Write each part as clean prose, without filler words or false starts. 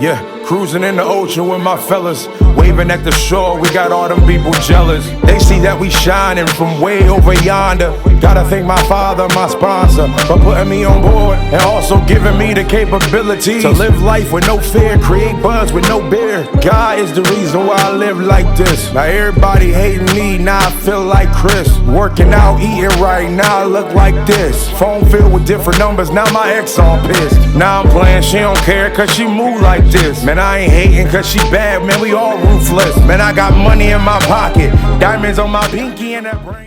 Yeah, cruising in the ocean with my fellas, waving at the shore, we got all them people jealous. They see that we shining from way over yonder. Gotta thank my father, my sponsor, for putting me on board and also giving me the capability to live life with no fear, create buzz with no beer. God is the reason why I live like this. Now everybody hating me, now I feel like Chris. Working out, eating right, now I look like this. Phone filled with different numbers, now my ex all pissed. Now I'm playing, she don't care cause she move like this. Man, I ain't hating cause she bad, man, we all ruthless. Man, I got money in my pocket, diamonds on my pinky and that brain.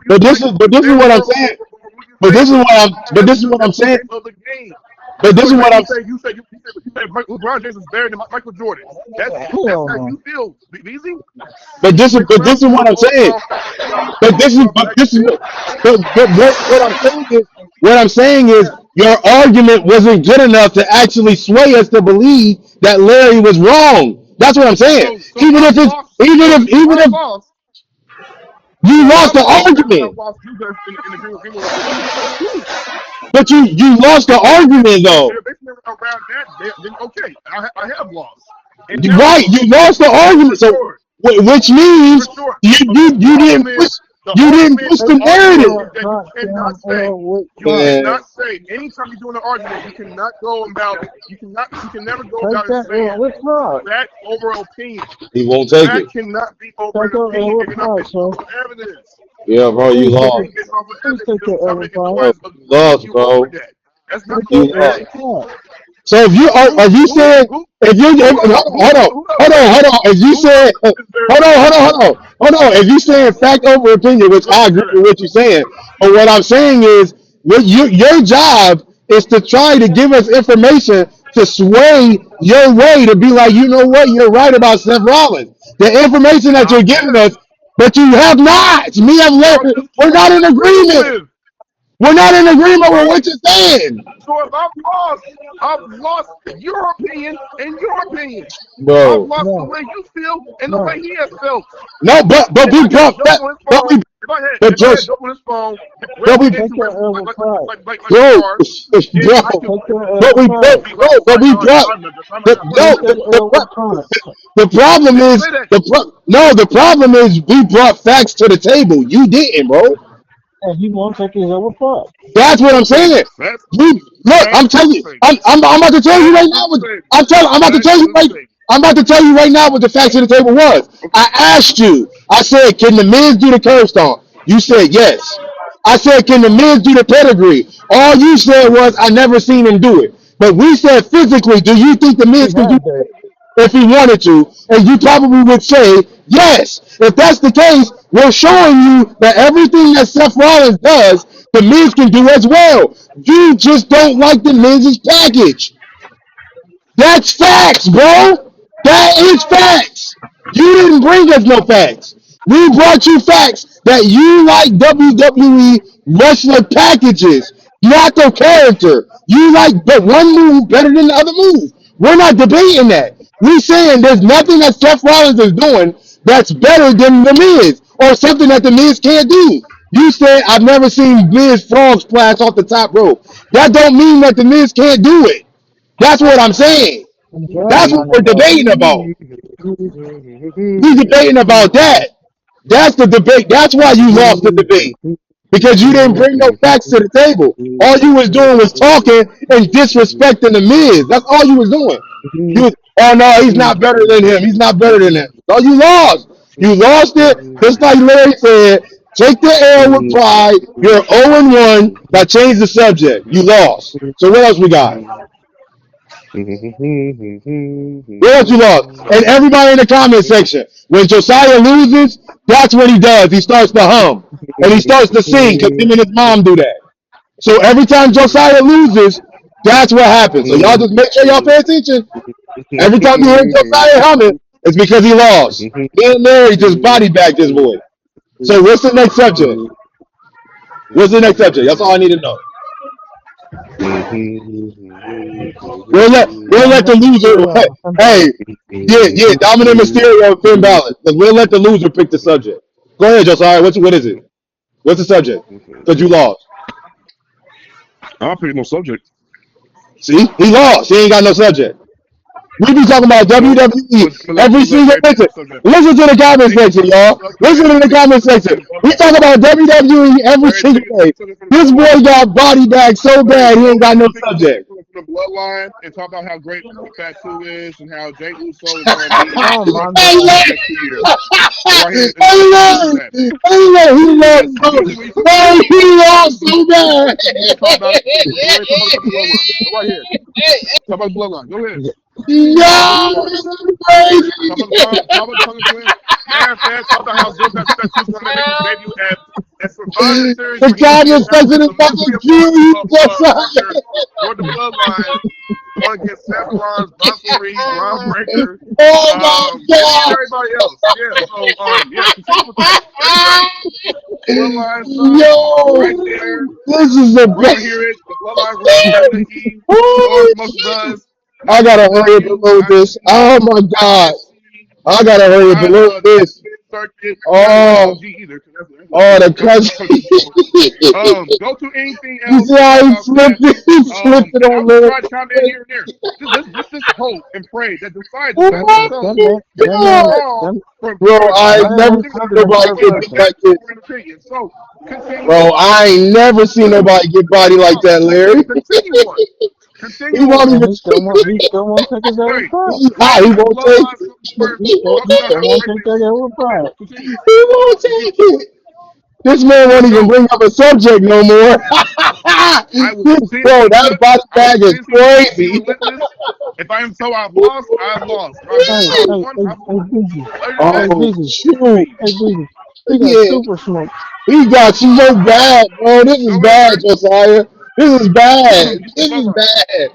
But this is what I'm saying. But this is what I'm saying. But this is what I'm you said LeBron James is better than Michael Jordan. That's how you feel, Beezy. But this is what I'm saying. But what I'm saying is your argument wasn't good enough to actually sway us to believe that Larry was wrong. That's what I'm saying. Even if you lost the argument, but you lost the argument though. Around that, then okay, I have lost. Right, you lost the argument. So which means you didn't push. You didn't push the narrative. You cannot say anytime you're doing an argument, you can never go about it saying that over opinion. He won't take That it. cannot be over opinion. You're not based off of evidence. Yeah, bro, you lost. You lost, bro. That's not You lost. So if you said hold on, if you said hold on, if you saying fact over opinion, which I agree with what you're saying, but what I'm saying is your job is to try to give us information to sway your way to be like, you know what, you're right about Seth Rollins. The information that you're giving us, but you have not. Me and Larry, we're not in agreement. We're not in agreement with what you're saying. So if I've lost your opinion and your opinion. Bro. I've lost the way you feel and the way he has felt. No, but we brought that. But just on his phone, but we brought the problem is we brought facts to the table. You didn't, bro. And he won't take his other part. That's what I'm saying. I'm telling you. I'm about to tell you right now. I'm about to tell you right now what the facts of the table was. I asked you. I said, can the Miz do the curve stomp? You said yes. I said, can the Miz do the pedigree? All you said was, I never seen him do it. But we said physically, do you think the Miz can do it if he wanted to? And you probably would say yes. If that's the case, we're showing you that everything that Seth Rollins does, the Miz can do as well. You just don't like the Miz's package. That's facts, bro. That is facts. You didn't bring us no facts. We brought you facts that you like WWE wrestler packages, not their character. You like but one move better than the other move. We're not debating that. We saying there's nothing that Seth Rollins is doing that's better than the Miz or something that the Miz can't do. You said I've never seen Miz frog splash off the top rope. That don't mean that the Miz can't do it. That's what I'm saying. That's what we're debating about. We're debating about that. That's the debate. That's why you lost the debate. Because you didn't bring no facts to the table. All you was doing was talking and disrespecting the Miz. That's all you was doing. You was, oh no, he's not better than him. He's not better than him. So you lost. You lost it. Just like Larry said, take the L with pride. You're 0-1. Now change the subject. You lost. So what else we got? What else you lost? And everybody in the comment section, when Josiah loses, that's what he does. He starts to hum. And he starts to sing because him and his mom do that. So every time Josiah loses, that's what happens. So y'all just make sure y'all pay attention. Every time you hear Josiah humming, it's because he lost. Me and Larry just body bagged this boy. So what's the next subject? What's the next subject? That's all I need to know. We'll let the loser. Hey, yeah, Dominic Mysterio and Finn Balor. We'll let the loser pick the subject. Go ahead, Josiah. What is it? What's the subject? Because you lost. I'll pick no subject. See, he lost. He ain't got no subject. We be talking about So WWE every let single Ray be listen. the subject matter. Listen to the comment Take section, the y'all. subject Listen to and the take comment it to section. the We talk bloodline. about WWE every Ray, single day. take it to the This bloodline. boy got body bags so Ray, bad he ain't got no take it subject. to the bloodline and talk about how great Fat Two is and how Jay Uso is going to be Oh the my Hey, champion God. in look. the next 2 years. Go right ahead and Hey, introduce look. that. Hey, look. He Do lost this. so. Usually when you talk about Hey, he lost so bad. you can talk about it. Go ahead and talk about the bloodline. Go right ahead. Talk about the bloodline. Go ahead. Talk about Yo, Booker T. this is crazy. Talk about the Tongue Twin. Matter of fact, talk about how Josiah is going to make his debut at Survivor Series The where he's going to be comment announcing section is the about to mystery kill you, partner for the bloodline going against Seth Rollins, Bronson Reed, Braun Breaker, Oh my and god! everybody else. Yeah. So yeah, continue with that. That's right. Bloodline stuff right Yo, there. this is the We're gonna best. hear it. The bloodline rules WWE. Stars Oh, Most shit. does. I Not gotta hurry up and AEW, load not this. Oh my god! NXT, I gotta hurry up and not load the this. independent circuit, not even Oh, PWG either. 'Cause oh, the that's country. a show. Go to anything You else see and talk how he about that. flipped it? He flipped it And on I'll just Larry. try to chime in here and there. Let's just hope and pray that Josiah Oh decides to my show That prove man, god! wrong that, Bro, for I that ain't never man choosing seen talking in nobody third get beat the person. like best this. over an opinion. So continue Bro, on. I ain't never seen nobody get body like that, Larry. Continue on. Continue He won't on. even. And he still won't take his L Hey, pride. He, go he to the won't take bloodline it. first. Talk He about still how won't great take they that are. L Go ahead. pride. Continue. He won't Continue. take it. This man won't even Go. bring up a subject no more. I will This continue to bro, be that body I will bag is continue to be crazy. relentless. If I am so I've lost, I've lost. If I Hey, believe I've hey, won, hey, I've hey, won. Busy. Other than Hey, that, Oh Busy. shoot. proceed. Hey, Busy. He got Yeah. super smoke. He got you so bad, bro. This is Go ahead, bad, Ray. Josiah. This is bad. Introduce the This is bloodline. bad.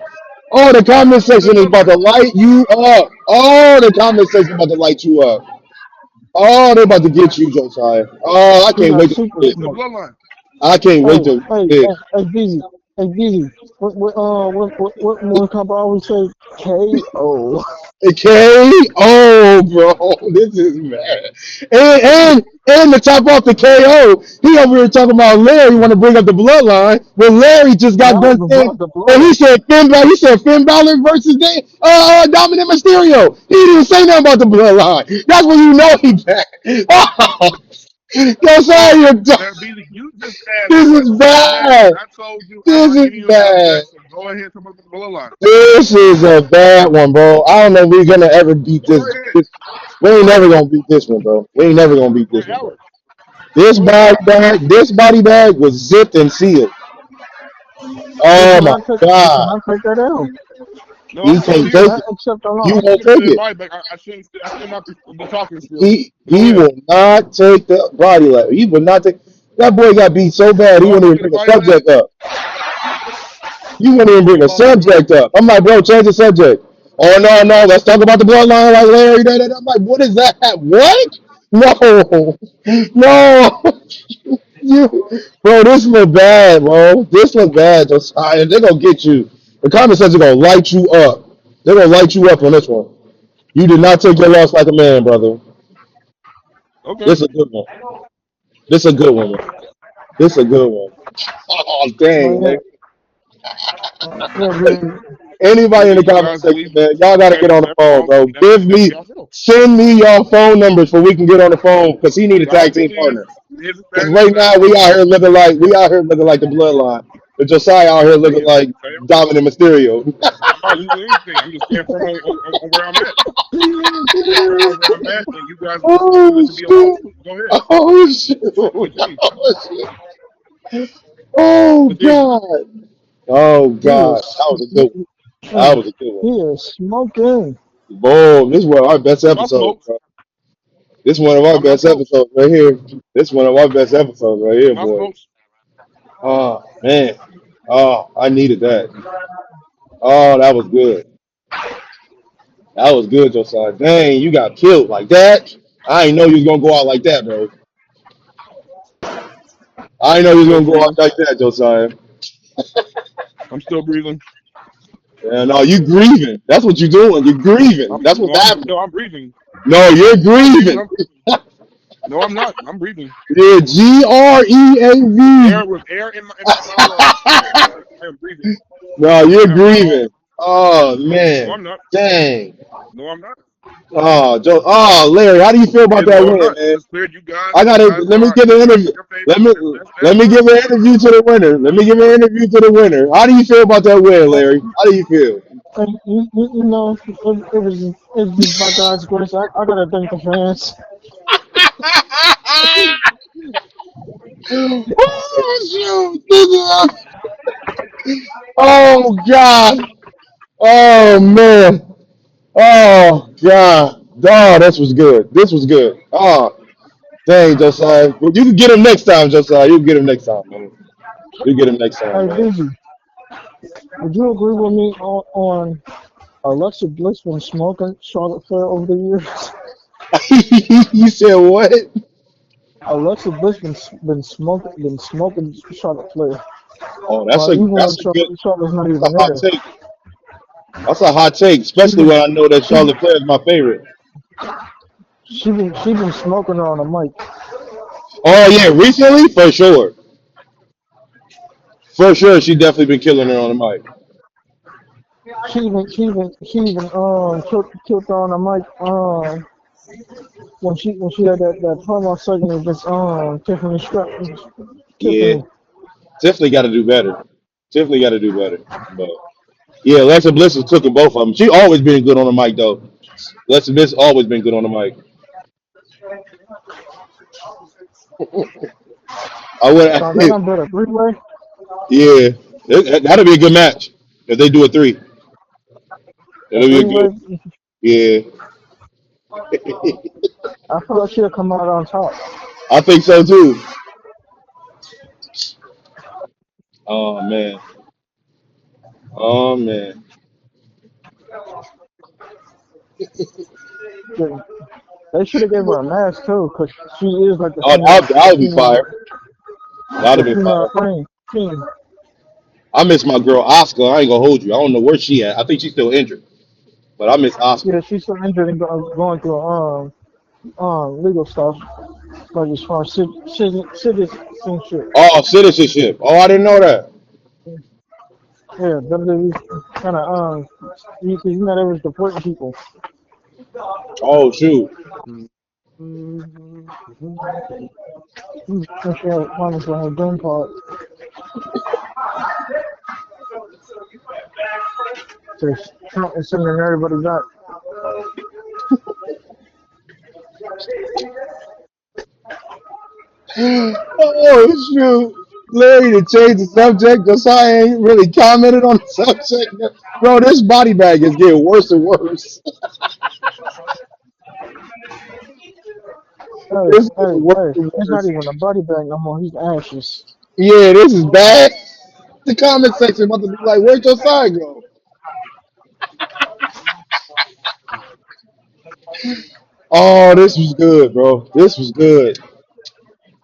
Oh, the comment Introduce section the is about bloodline. to light you up. Oh, the comment section about to light you up. Oh, they're about to get you, Josiah. Oh, I He can't got wait to super see it. The smoke. bloodline. I can't wait Hey, to hey, see it. hey, hey, Busy. Hey, Busy. What one couple always say? KO. KO, bro. This is mad. And to top off the KO, he over here talking about Larry want to bring up the bloodline when Larry just got No, done saying, the and bloodline. He said Finn Balor versus Dominic Mysterio. He didn't say nothing about the bloodline. That's when you know he back. Oh, that's how So, you're done. Larry Beasley, you just asked This is questions, bad. and I told you I'm This not is giving you a bad. subject, so go ahead and talk about the bloodline. This is a bad one, bro. I don't know if we're gonna ever beat Go this. right ahead. We ain't Go never ahead. gonna beat this one, bro. We ain't never gonna beat Ray this one, bro. Howard. Go ahead. This body bag was zipped and sealed. He Oh my God. cannot take that L. No, He I'm can't here. take Cannot it. accept the You loss. I'm won't sitting take in the it. body, but I should not be talking still. Go He ahead. will not take the body like he will not take that boy got beat so bad he No, I'm wouldn't sitting even in the bring a body bag. subject up. You wouldn't even bring You a lost me, bro. subject up. I'm like, bro, change the subject. Oh no, no, let's talk about the bloodline like Larry. Da, da, da. I'm like, what is that? What? No, no. You, bro, this look bad, bro. This look bad, Josiah. They're gonna get you. The comment section gonna light you up. They're gonna light you up on this one. You did not take your loss like a man, brother. Okay. This is a good one. This is a good one. Man. This is a good one. Oh But dang, yeah, man. yeah, Busy. Anybody in the You comment guys section, believe man, y'all you gotta guys get on the accept phone, loss, bro. and that's how y'all feel. Send me your phone numbers so we can get on the phone because he need a Dollar tag team $50. partner. Here's a Because tag right tag now team partner. we out here looking like the bloodline. But Josiah out here looking Hey, like say I'm Dominic Mysterio. I'm not losing anything. I'm just staying firm on where I'm at. Staying firm on where I'm at, and you guys consider Oh it to be a loss. shit! Go ahead. Oh shit! Continue. Oh shit! Oh Continue. god! Oh He god! is, That was a good one. That was a good one. he is smoking. Boom! This is one of our best My episodes, smokes. bro. This one of our My best smokes. episodes right here. This one of our best episodes right here, My boy. smokes. Oh man! Oh, I needed that. Oh, that was good. That was good, Josiah. Dang, you got killed like that. I ain't know you was gonna go out like that, bro. I ain't know I'm you was still gonna go out breathing. like that, Josiah. I'm still breathing. Yeah, no, you grieving. That's what you're doing. You're grieving. That's what's happening. No, I'm breathing. No, you're I'm breathing. grieving. I'm breathing. No, I'm not. I'm breathing Yeah, with GREAV. air in my lungs. I am breathing. No, you're I am not. grieving. Oh No, man, I'm not. dang. No, I'm not. Oh, Joe. Oh, Larry, how do you feel about And that no, I'm win, not. man? It's clear you guys, I you gotta guys let me are, give you an guys interview. are your Let favorite. me That's let me give fine. an interview to the winner. Let me give an interview to the winner. How do you feel about that win, Larry? How do you feel? And you know, it was just by God's grace. I gotta thank the fans. Oh shoot! Oh God! Oh man! Oh God! Oh, this was good. This was good. Oh, dang, Josiah. Well, you can get him next time, Josiah. You can get him next time, man. You get him next time, Hey, man. Busy, would you agree with me on Alexa Bliss been smoking Charlotte Flair over the years? You said what? Alexa Bliss been smoking Charlotte Flair. Oh, Even when Charlotte's not that's a even hot there, take. That's a hot take, she especially been when I know that she Charlotte Flair is my favorite. she been smoking her on the mic. Oh yeah, recently for sure, she definitely been killing her on the mic. She even killed her on the mic when she had that promo segment against Yeah, Tiffany. definitely got to do better. Definitely got to do better. But yeah, Alexa Bliss was cooking both of them. She always been good on the mic though. Alexa Bliss always been good on the mic. I would, So they're gonna build a three-way. yeah, that'll be a good match if they do a three. A That'll be a good, three-way. yeah. I feel like she'll come out on top. I think so too. Oh man, oh man. They they should have gave her a mask too, cause she is like Oh, that would be fire. That would the be female fire. queen. I miss my girl Oscar. I ain't gonna hold you. I don't know where she at. I think she's still injured, but I miss Oscar. Yeah, she's still injured and going through legal stuff, like as far as citizenship. Oh, citizenship. Oh, I didn't know that. Yeah, WWE kind of you know they was deporting people. Oh shoot. And she had finally for her green card. So Trump is sending everybody back. Oh shoot. Larry to change the subject. Josiah ain't really commented on the subject. Bro, this body bag is getting worse and worse. Hey, It's hey, getting worse hey! and He's not worse. even a body bag no more. He's ashes. Yeah, this is bad. The comment section about to be like, where'd Josiah go? Oh, this was good, bro. This was good.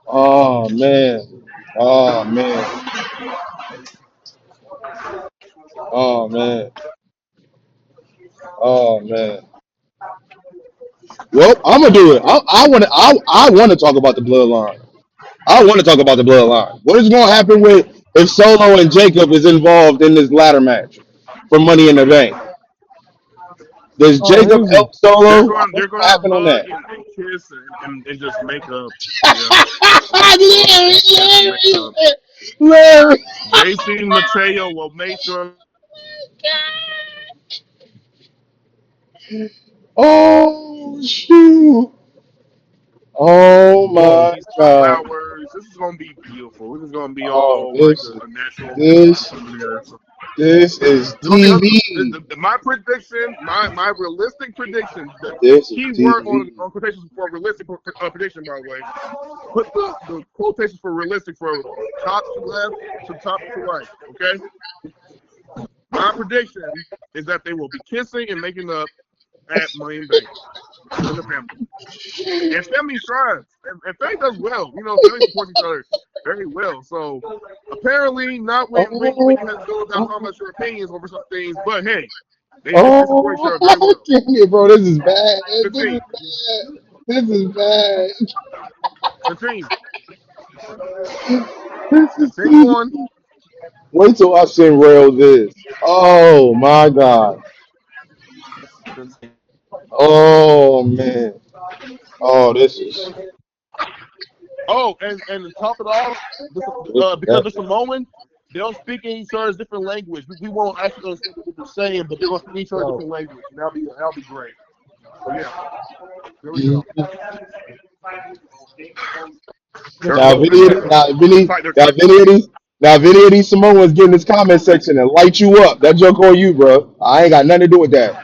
Oh man. Oh man. Oh man. Oh man. Well, I'm gonna do it. I want to talk about the bloodline. I want to talk about the bloodline. What is going to happen with if Solo and Jacob is involved in this ladder match for Money in the Bank? Does Oh, Jacob easy. help Solo? They're What's going to gonna happen on hug that? and kiss and just make up. Yeah, hug Larry, and kiss and make up. Larry, JC and Mateo will make sure oh shoot! Oh my these God! flowers. This is gonna be beautiful. This is gonna be Oh, all like a natural this premiere. So this is it's gonna be TV. my prediction. My realistic prediction. The This is key word TV. on quotations for realistic prediction, by the way. Put the quotations for realistic for top to left to top to right. Okay. My prediction is that they will be kissing and making up at Money in Bank in the family. And family strives. And family does well. Family supports each other very well. So apparently not when you have to go about talking Oh, about your opinions over some things, but hey, they support each oh other very my well. goodness, bro! This is bad. This is Continue. bad. This is bad. Continue. This is Continue TV. on. Wait till I send Rail this. Oh my God. Oh man. Oh, this is Oh, and to top it off, because that, of Samoan, they'll speak in each other's different language. We won't actually understand what they're saying, but they're gonna speak each other's Yo, different language, and that'll be great. So yeah, there we go. this They're, now look, if they're any of tight. these- now if any Tight. They're now tight. if any of these now if any of these Samoans get in this comment section and light you up, that joke on you, bro. I ain't got nothing to do with that.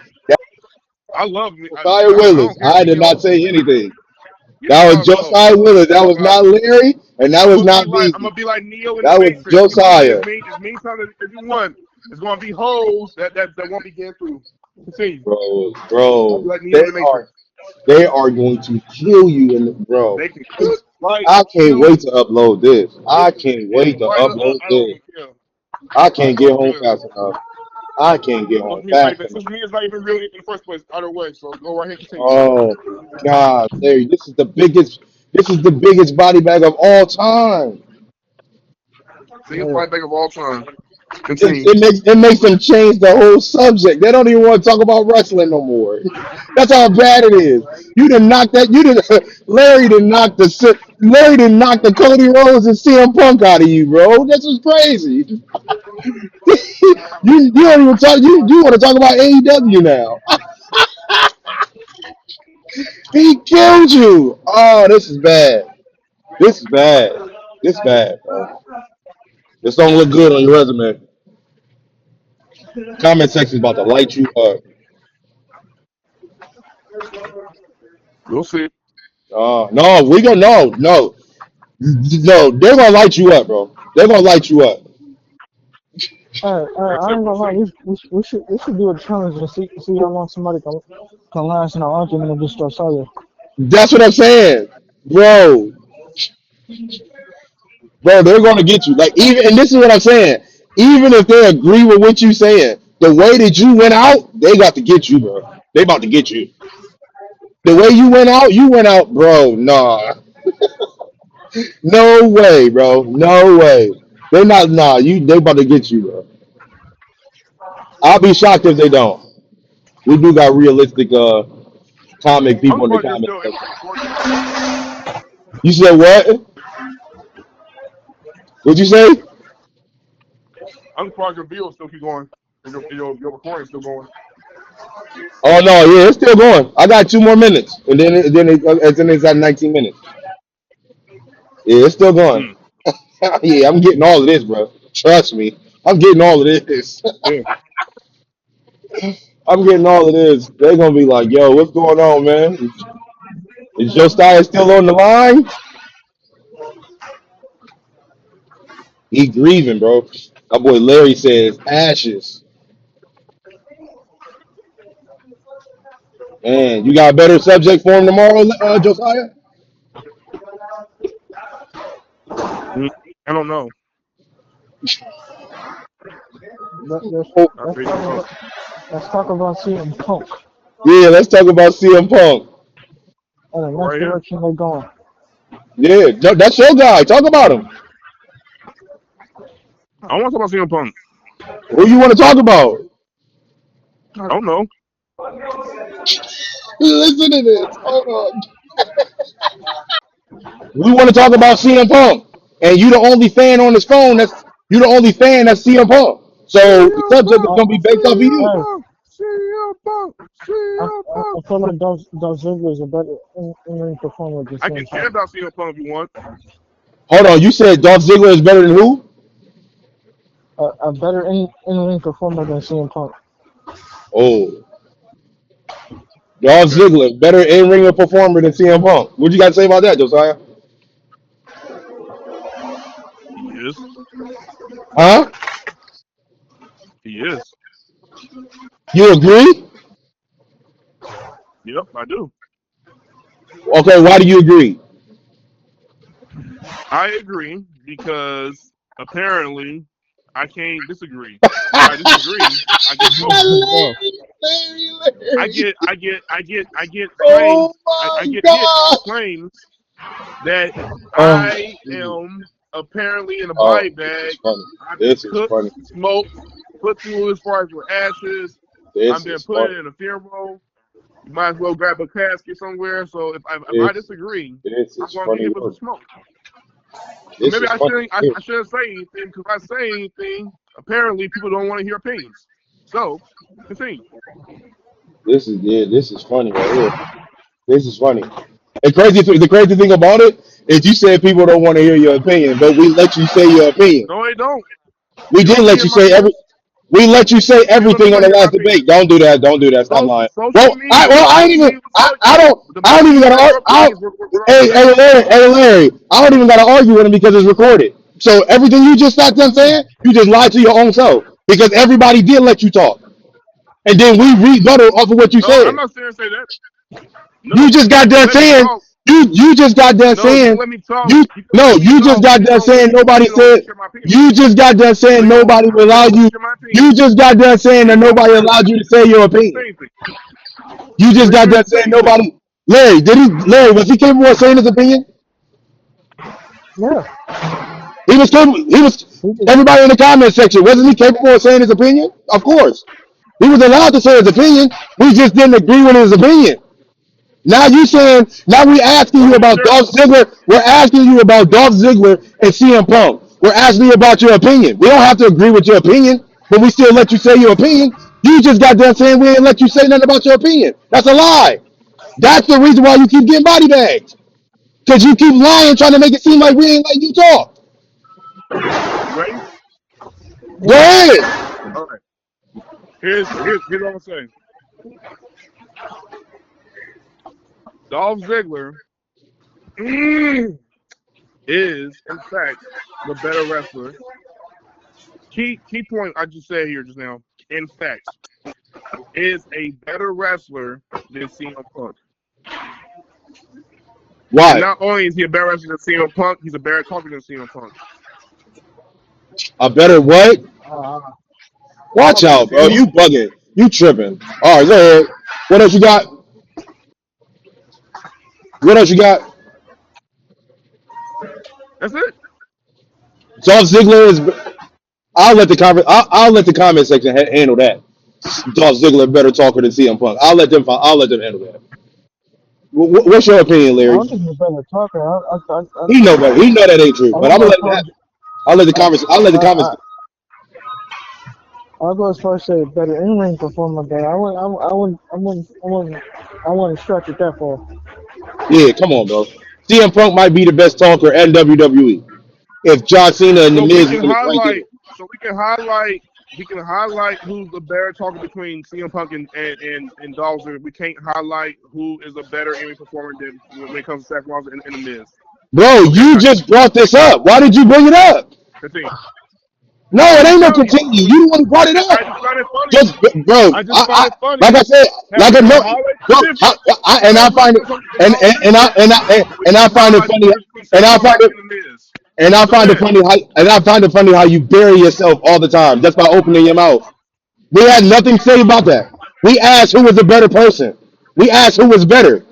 I love me. Josiah I Willis. don't care, I did not Neo. say anything. You know That was I know. Josiah Willis. That You was know I not know. Larry, and that was not I'm Beezy. gonna be like Neo in the That was Matrix. You can be Josiah. as mean times as you want. It's gonna be hoes that won't be getting through. Continue. I'll be Bro, like Neo in the Matrix. they are going to kill you in the bro. They can cook, like, I can't kill. wait to upload this. I can't Yeah, wait to right. upload I don't this. even care. I I can't get don't home care. fast enough. I can't get home fast enough. Social media is not even real in the first place. Either way, so go right ahead, continue. Oh God, Larry, this is the biggest body bag of all time. Biggest fight back of all time. It, Continue. it makes them change the whole subject. They don't even want to talk about wrestling no more. That's how bad it is. You didn't knock that. You did. Larry didn't knock the Cody Rhodes and CM Punk out of you, bro. This was crazy. You don't even talk. You want to talk about AEW now? He killed you. Oh, this is bad. This is bad. This bad, bro. This don't look good on your resume. Comment section is about to light you up. We'll see. No, we gonna no. They're gonna light you up, bro. They're gonna light you up. Like I I said, ain't gonna we'll lie. see. We should do a challenge and see how long somebody can last in an argument against Josiah. That's what I'm saying, bro. Bro, they're gonna get you. Like even, and this is what I'm saying. Even if they agree with what you saying, the way that you went out, they got to get you, bro. They about to get you. The way you went out, bro. Nah, no way, bro. No way. They're not. Nah, they about to get you, bro. I'll be shocked if they don't. We do got realistic comic I'm people in the surprised you're comments. still able to support them. You said what? What'd you say? I'm surprised your videos still keep going. And your recording's still going. Oh no, yeah, it's still going. I got 2 more minutes, and then it's at 19 minutes. Yeah, it's still going. Mm. Yeah, I'm getting all of this, bro. Trust me, I'm getting all of this. Yeah. I'm getting all of this. They're gonna be like, "Yo, what's going on, man? Is Josiah still on the line? He grieving, bro." My boy Larry says ashes. Man, you got a better subject for him tomorrow, Josiah? Mm. I don't know. Let's Oh, I let's really talk don't know. about let's talk about CM Punk yeah, let's talk about CM Punk. and the Go next right here. direction they're going. Yeah, that's your guy. Talk about him. I want to talk about CM Punk. Who you want to talk about? I don't know. Listen to this. Hold on. We want to talk about CM Punk, and you the only fan on this phone. You the only fan that's CM Punk. So the CM subject is Punk. Uh, gonna be based off of CM you. hey, Punk. CM Punk. CM I Punk. feel like Dolph Ziggler is a better in-ring performer than I can CM chant Punk. about CM Punk if you want. Hold on. You said Dolph Ziggler is better than who? A better in-ring performer than CM Punk. Oh, Dolph Okay. Ziggler better in ring performer than CM Punk. What you got to say about that, Josiah? He is. Huh? He is. You agree? Yep, I do. Okay. Why do you agree? I agree because apparently I can't disagree. When I disagree, I get smoked. Yo, I get Oh claims. I my get hit God. with claims that Oh, I am apparently in a oh, body this is bag. funny. I've been This is cooked, funny. smoked, put through as far as with ashes. I'm This being is put funny. in a funeral. You might as well grab a casket somewhere. So if I This disagree, this I'm is gonna get funny hit with some work. smoke. So This maybe is I funny. shouldn't I shouldn't say anything because if I say anything, apparently people don't want to hear opinions. So continue. This is funny right here. This is funny. The crazy thing about it is you said people don't want to hear your opinion, but we let you say your opinion. No, they don't. We They don't did want to let hear you my say opinion. we let you say They don't everything on want to the hear my last opinion. debate. Don't do that. Don't do that. Stop lying. Social media, I ain't even. social media will tell I you don't. the I more don't even you gotta. say your I, opinions, we're gonna hey, protect you. Larry. I don't even gotta argue with him because it's recorded. So everything you just got done saying, you just lied to your own self because everybody did let you talk, and then we rebutted off of what you No, I'm said. not saying say that. You No, just got you done let me saying talk. you just got done No, you can saying let me talk. you You can no let me you just talk, got but done saying nobody you don't want to said share my opinion. you just got done So saying you don't nobody will you allow don't want to you share my opinion. you just got done saying So that you don't nobody say allowed anything. you to say your You don't say opinion. anything. You So just you got don't done even say saying anything. nobody. Larry, was he capable of saying his opinion? Yeah. He was capable. He was. He just, Everybody in the comment section, wasn't he capable of saying his opinion? Of course, he was allowed to say his opinion. We just didn't agree with his opinion. Now you saying, now we asking Well, you let me about share. Dolph Ziggler. We're asking you about Dolph Ziggler and CM Punk. We're asking you about your opinion. We don't have to agree with your opinion, but we still let you say your opinion. You just got done saying we didn't let you say nothing about your opinion. That's a lie. That's the reason why you keep getting body bags. Because you keep lying, trying to make it seem like we ain't let you talk. You ready? Go yeah. ahead. All right. Here's what I'm saying. Dolph Ziggler is, in fact, the better wrestler. Key point I just said here just now. In fact, is a better wrestler than CM Punk. And Why? not only is he a better wrestler than CM Punk, he's a better talker than CM Punk. A better what? Uh, Watch Talker than out, bro. CM You Punk. bugging. You tripping. All right, go ahead. What else you got? What else you got? That's it. Dolph Ziggler is. I'll let the comment section handle that. Dolph Ziggler better talker than CM Punk. I'll let them handle that. What's your opinion, I Larry? don't think he's a better talker. He know better. He know that ain't true. I But would I'm gonna go as let him far have as it. I'll let the I, comments. I'll let the comments. I, I'll go as far as say better in ring performer, but I wouldn't stretch it that far. Yeah, come on, bro. CM Punk might be the best talker in WWE. If John Cena and The So we Miz can was right there. highlight. So we can highlight who's the better talker between CM Punk and Dolph Ziggler. We can't highlight who is a better in performer than when it comes to Seth Rollins and The Miz. Bro, Okay, you gotcha. just brought this up. Why did you bring it up? Continue. No, I'm it just ain't no telling you. continue. You the one who brought it I up. just found it funny. Just, bro, I just find it like funny I said, that like we I don't know, highlight the bro, difference. and I Seth find it, Rollins and Dolph Ziggler, and but I we find it highlight the funny, difference between and Seth I Rollins find it, and The Miz. and I Go find it ahead. funny how, and I find it funny how you bury yourself all the time just by opening your mouth. We had nothing to say about that. We asked who was a better person. We asked who was better.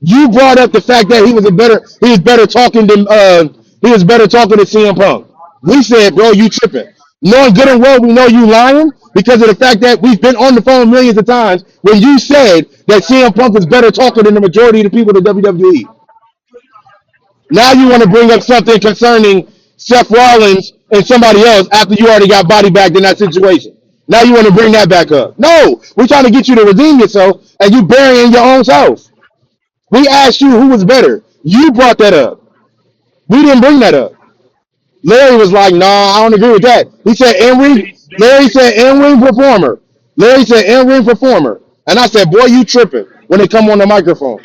You brought up the fact that he was better talking than he was better talking than CM Punk. We said, bro, you tripping. Knowing good and well we know you lying because of the fact that we've been on the phone millions of times when you said that CM Punk is better talker than the majority of the people in the WWE. Now you want to bring up something concerning Seth Rollins and somebody else after you already got body bagged in that situation. Now you want to bring that back up. No, we're trying to get you to redeem yourself and you burying your own self. We asked you who was better. You brought that up. We didn't bring that up. Larry was like, nah, I don't agree with that. He said in-ring. Do you Larry think? said in-ring performer. Larry said in-ring performer. And I said, boy, you tripping when they come on the microphone.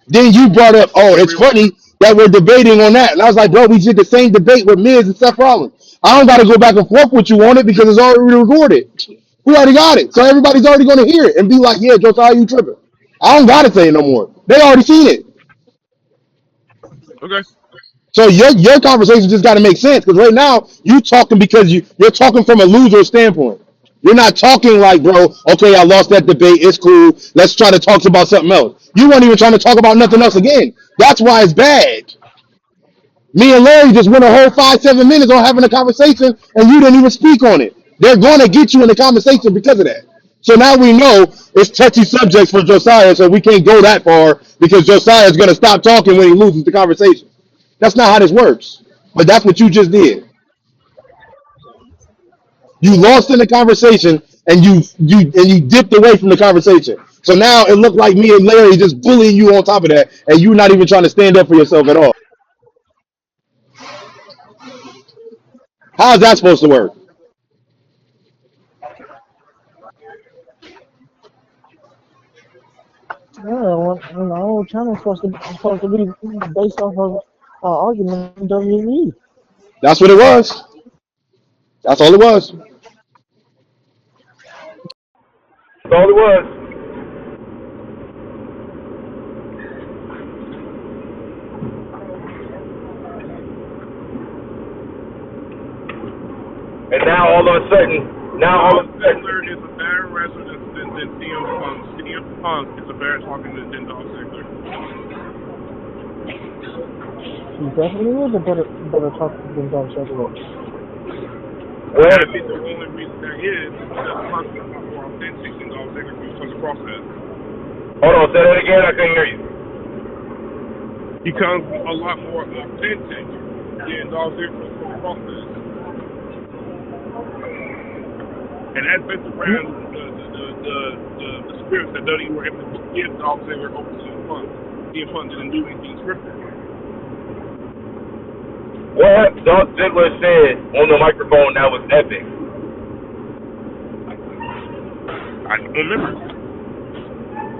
Then you brought up, oh, Do it's you funny that we're debating on that. And I was like, bro, we did the same debate with Miz and Seth Rollins. I don't got to go back and forth with you on it because it's already recorded. We already got it. So everybody's already going to hear it and be like, yeah, Josiah, you tripping. I don't got to say it no more. They already seen it. okay? So your conversation just got to make sense because right now you talking because you're talking from a loser standpoint. You're not talking like, bro, okay, I lost that debate. It's cool. Let's try to talk about something else. You weren't even trying to talk about nothing else again. That's why it's bad. Me and Larry just went a whole 5-7 minutes on having a conversation and you didn't even speak on it. They're going to get you in the conversation because of that. So now we know it's touchy subjects for Josiah, so we can't go that far because Josiah is going to stop talking when he loses the conversation. That's not how this works. But that's what you just did. You lost in the conversation and you dipped away from the conversation. So now it looked like me and Larry just bullying you on top of that, and you're not even trying to stand up for yourself at all. How is that supposed to work? Yeah, when the whole channel supposed to be based off of argument in WWE. That's what it was. That's all it was. That's all it was. And now all of a sudden, Ziggler is a better wrestler than CM Punk. CM Punk is a better talking than Dolph Ziggler. He definitely is a better talker than Dolph Ziggler. well, I think the only reason there is that Punk is a lot more authentic than Dolph Ziggler when he comes across as. hold on, say that again. I can't hear you. He comes a lot more authentic than Dolph Ziggler comes across as. And that's based around the spirits that WWE were able to give Dolph Ziggler over to CM Punk. CM Punk didn't do anything scripted. What Dolph Ziggler said on the microphone that was epic. I don't remember.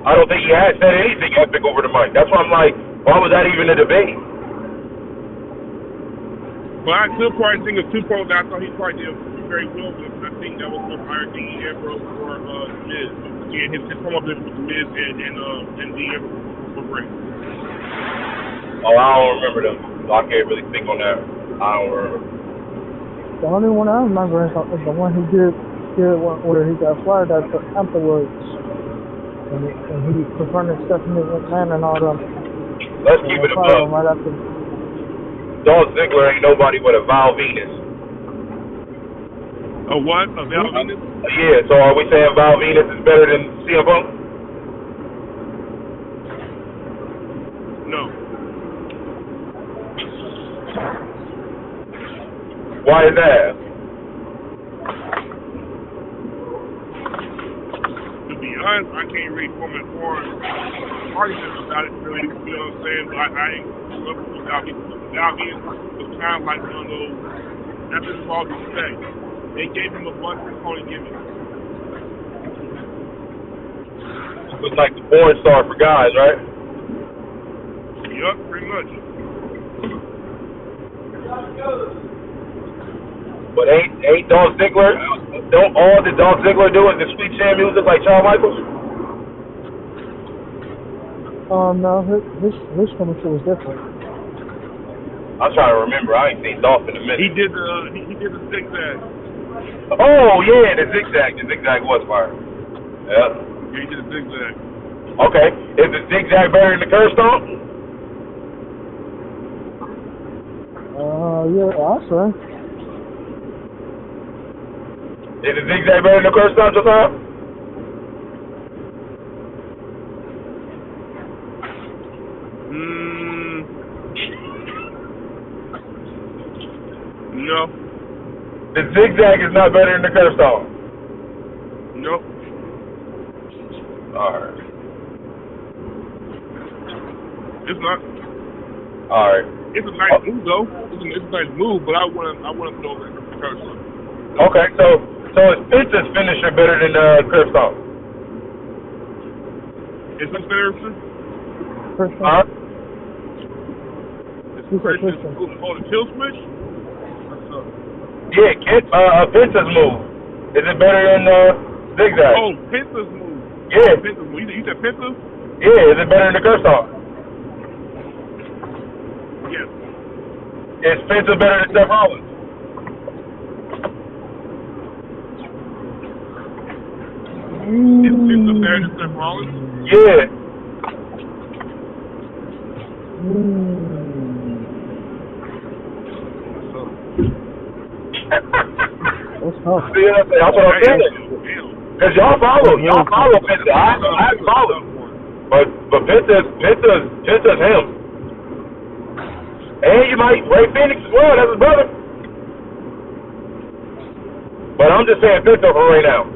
I don't think he had said anything epic over the mic. That's why I'm like, why was that even a debate? But I still probably think of two pros that I thought he probably did very well with. I think that was the Iron King Ambrose or Miz. Again, his come up with the Miz and the Ambrose were great. Oh, I don't remember them. So I can't really think on that. I don't remember. The only one I remember is the one he did where he got fired afterwards. And he confronted Stephanie McMahon and all them. Let's keep it above. Right after. Dolph Ziggler ain't nobody but a Val Venus. A what? A Val Venus? Yeah, so are we saying Val Venus is better than CM Punk? No. Why is that? To be honest, I can't really form an argument about it, really. You know what I'm saying? But I ain't love with Val Venus. Val Venus was kind of like one of those, that's just all you say. They gave him a bunch of Tony gimmick. It was like the porn star for guys, right? Yup, pretty much. But ain't Dolph Ziggler, don't all that Dolph Ziggler do is the sweet chin music like Shawn Michaels? No, his commentary was different. I'm trying to remember. I ain't seen Dolph in a minute. He did the zigzag. Oh yeah, the zigzag. The zigzag was fire. Yeah. Yeah, he did a zigzag. Okay. Is the zigzag better than the curve stomp? Yeah, I'll say. Is the zigzag better than the curve stomp, Josiah? No. The zigzag is not better than the curve stomp. Nope. Alright. It's not. Alright. It's a nice move though. It's a nice move, but I want to know the curve stomp. Okay, so is Penta's finisher better than the curve stomp? Is this Harrison? Huh? Is Christian hold a kill switch? Yeah, Penta's move. Is it better than zigzag? Oh, Penta's move. Yeah. Oh, Penta's move. You said Penta? Yeah, is it better than the curve stomp? Yes. Is Penta better than Seth Rollins? Is Penta better than Seth Rollins? Yeah. That's Oh, See what I'm saying? That's what I'm saying. Because y'all follow Penta. I follow. But Penta's him. And you might Ray Phoenix as well. That's his brother. But I'm just saying Penta for right now.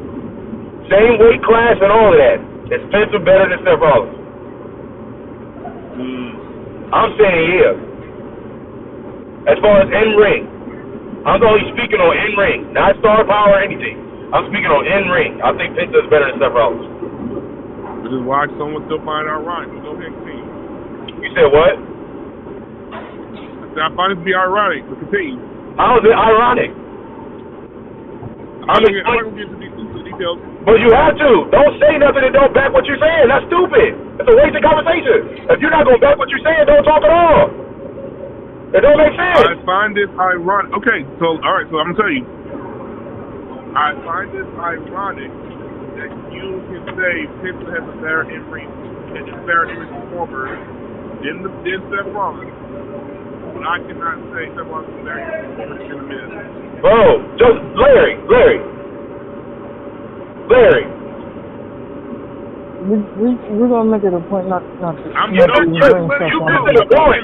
Same weight class and all of that. Is Penta better than Seth Rollins? I'm saying yeah. As far as in-ring, I'm only speaking on in-ring, not star power or anything. I'm speaking on in-ring. I think Penta is better than Seth Rollins. Which is why someone still find out right. Go ahead and continue. You said what? I find it to be ironic, but continue. How is it ironic? I'm not going to get into the details. But you have to. Don't say nothing and don't back what you're saying. That's stupid. It's a wasted conversation. If you're not going to back what you're saying, don't talk at all. It don't make sense. I find this ironic. Okay, so, all right, so I'm going to tell you. I find this ironic that you can say Penta has a better in-ring performer than Seth Rollins, but I cannot say Seth Rollins is a better performer than The Miz. Bro, just Larry. We're gonna make it a point not to. You're missing the point.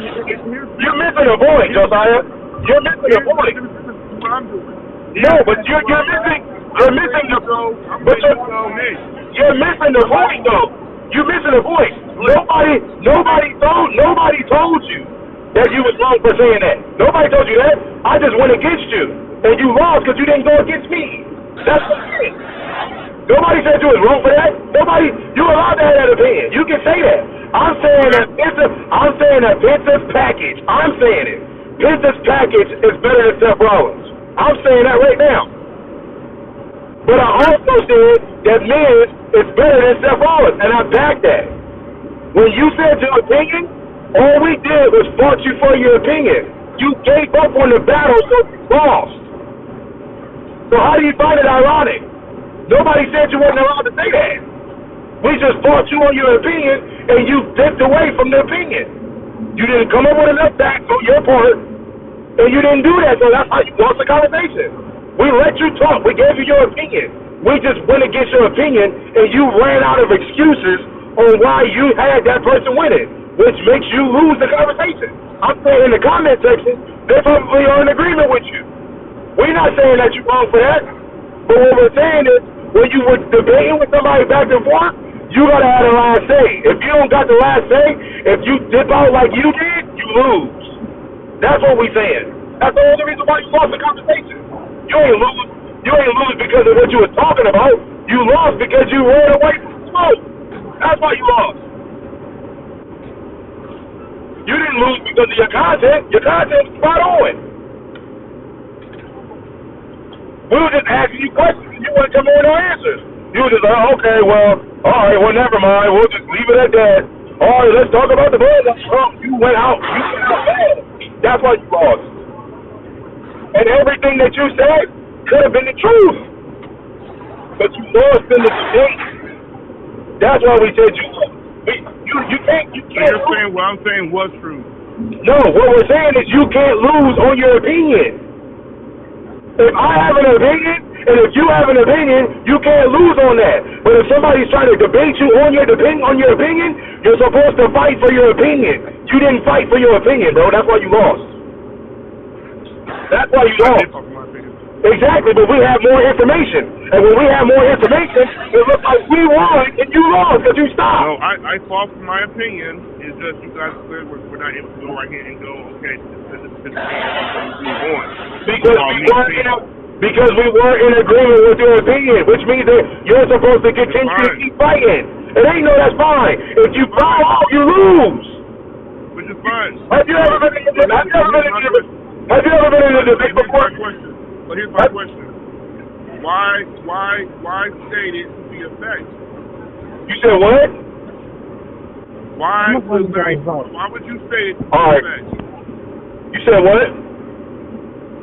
You're missing the point, Josiah. You're missing the point. What I'm doing. No, but you're missing the you're missing the point though. You're missing the point. Nobody told you that you was wrong for saying that. Nobody told you that. I just went against you, and you lost because you didn't go against me. That's what it is. Nobody said you was wrong for that. You allowed to have that opinion. You can say that. I'm saying that Penta's package. I'm saying it. Penta's package is better than Seth Rollins. I'm saying that right now. But I also said that Miz is better than Seth Rollins, and I backed that. When you said your opinion, all we did was fought you for your opinion. You gave up on the battle, so you lost. So how do you find it ironic? Nobody said you weren't allowed to say that. We just fought you on your opinion, and you dipped away from the opinion. You didn't come up with enough facts on your part, and you didn't do that, so that's how you lost the conversation. We let you talk. We gave you your opinion. We just went against your opinion, and you ran out of excuses on why you had that person winning, which makes you lose the conversation. I'm saying in the comment section, they probably are in agreement with you. We're not saying that you're wrong for that, but what we're saying is, when you were debating with somebody back and forth, you gotta have the last say. If you don't got the last say, if you dip out like you did, you lose. That's what we're saying. That's the only reason why you lost the conversation. You ain't lose because of what you were talking about. You lost because you ran away from the smoke. That's why you lost. You didn't lose because of your content. Your content was spot on. We were just asking you questions and you wouldn't come in with no answers. You were just like, okay, well, all right, well, never mind. We'll just leave it at that. All right, let's talk about the ball. You went out bad. That's why you lost. And everything that you said could have been the truth. But you lost in the debate. That's why we said you lost. You can't You're saying what I'm saying was true. No, what we're saying is you can't lose on your opinion. If I have an opinion, and if you have an opinion, you can't lose on that. But if somebody's trying to debate you on your opinion, you're supposed to fight for your opinion. You didn't fight for your opinion, bro. That's why you lost. That's why you lost. Exactly, but we have more information. And when we have more information, it looks like we won and you lost because you stopped. No, I fought for my opinion. It's just you guys said we're not able to go right here and go, okay, this is move on. Because we weren't in agreement with your opinion, which means that you're supposed to continue to keep fighting. It ain't no, that's fine. If you fall off, you lose. Which is fine. Have you ever been in a debate before? But here's my question. Why state it to be a fact? You said what? Why would you say it to be a fact? You said what?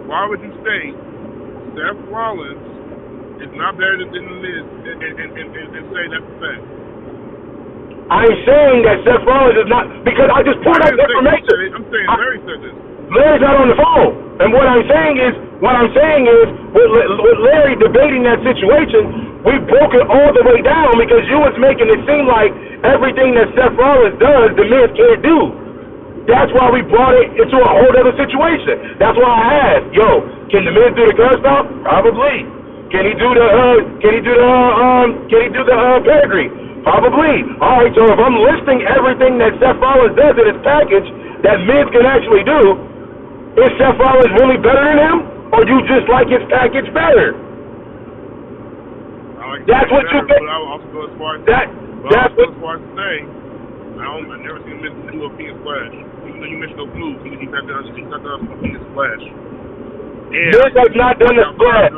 Why would you say Seth Rollins is not better than The Miz and say that's a fact? I'm saying that Seth Rollins is not, because I just pulled out information. I'm saying Larry said this. Larry's not on the phone. And what I'm saying is, What I'm saying is, with Larry debating that situation, we broke it all the way down because you was making it seem like everything that Seth Rollins does, the Miz can't do. That's why we brought it into a whole other situation. That's why I asked, yo, can the Miz do the gun stop? Probably. Can he do the pedigree? Probably. All right, so if I'm listing everything that Seth Rollins does in his package that Miz can actually do, is Seth Rollins really better than him, or you just like his package better? That's what you think. I will also go as far as saying, I've never seen Miz do a penis splash. Even though you mentioned those moves, he's not done a penis splash. Miz has not done the splash.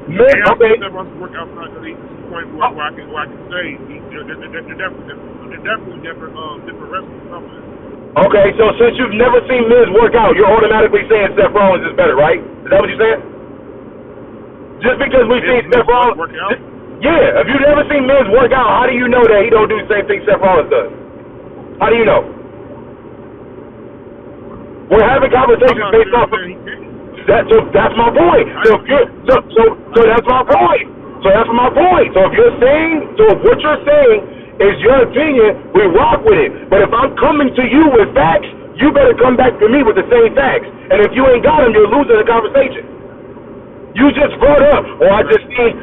Miz, okay. Work outside the point where I can say they're definitely different wrestling companies. Okay, so since you've never seen Miz work out, you're automatically saying Seth Rollins is better, right? Is that what you're saying? Just because we've seen Seth Rollins work out? Yeah, if you've never seen Miz work out, how do you know that he don't do the same thing Seth Rollins does? How do you know? We're having conversations based off of that. So that's my point. So that's my point. So that's my point. So if you're saying, so if what you're saying is your opinion, we rock with it. But if I'm coming to you with facts, you better come back to me with the same facts. And if you ain't got them, you're losing the conversation. You just brought up, I just seen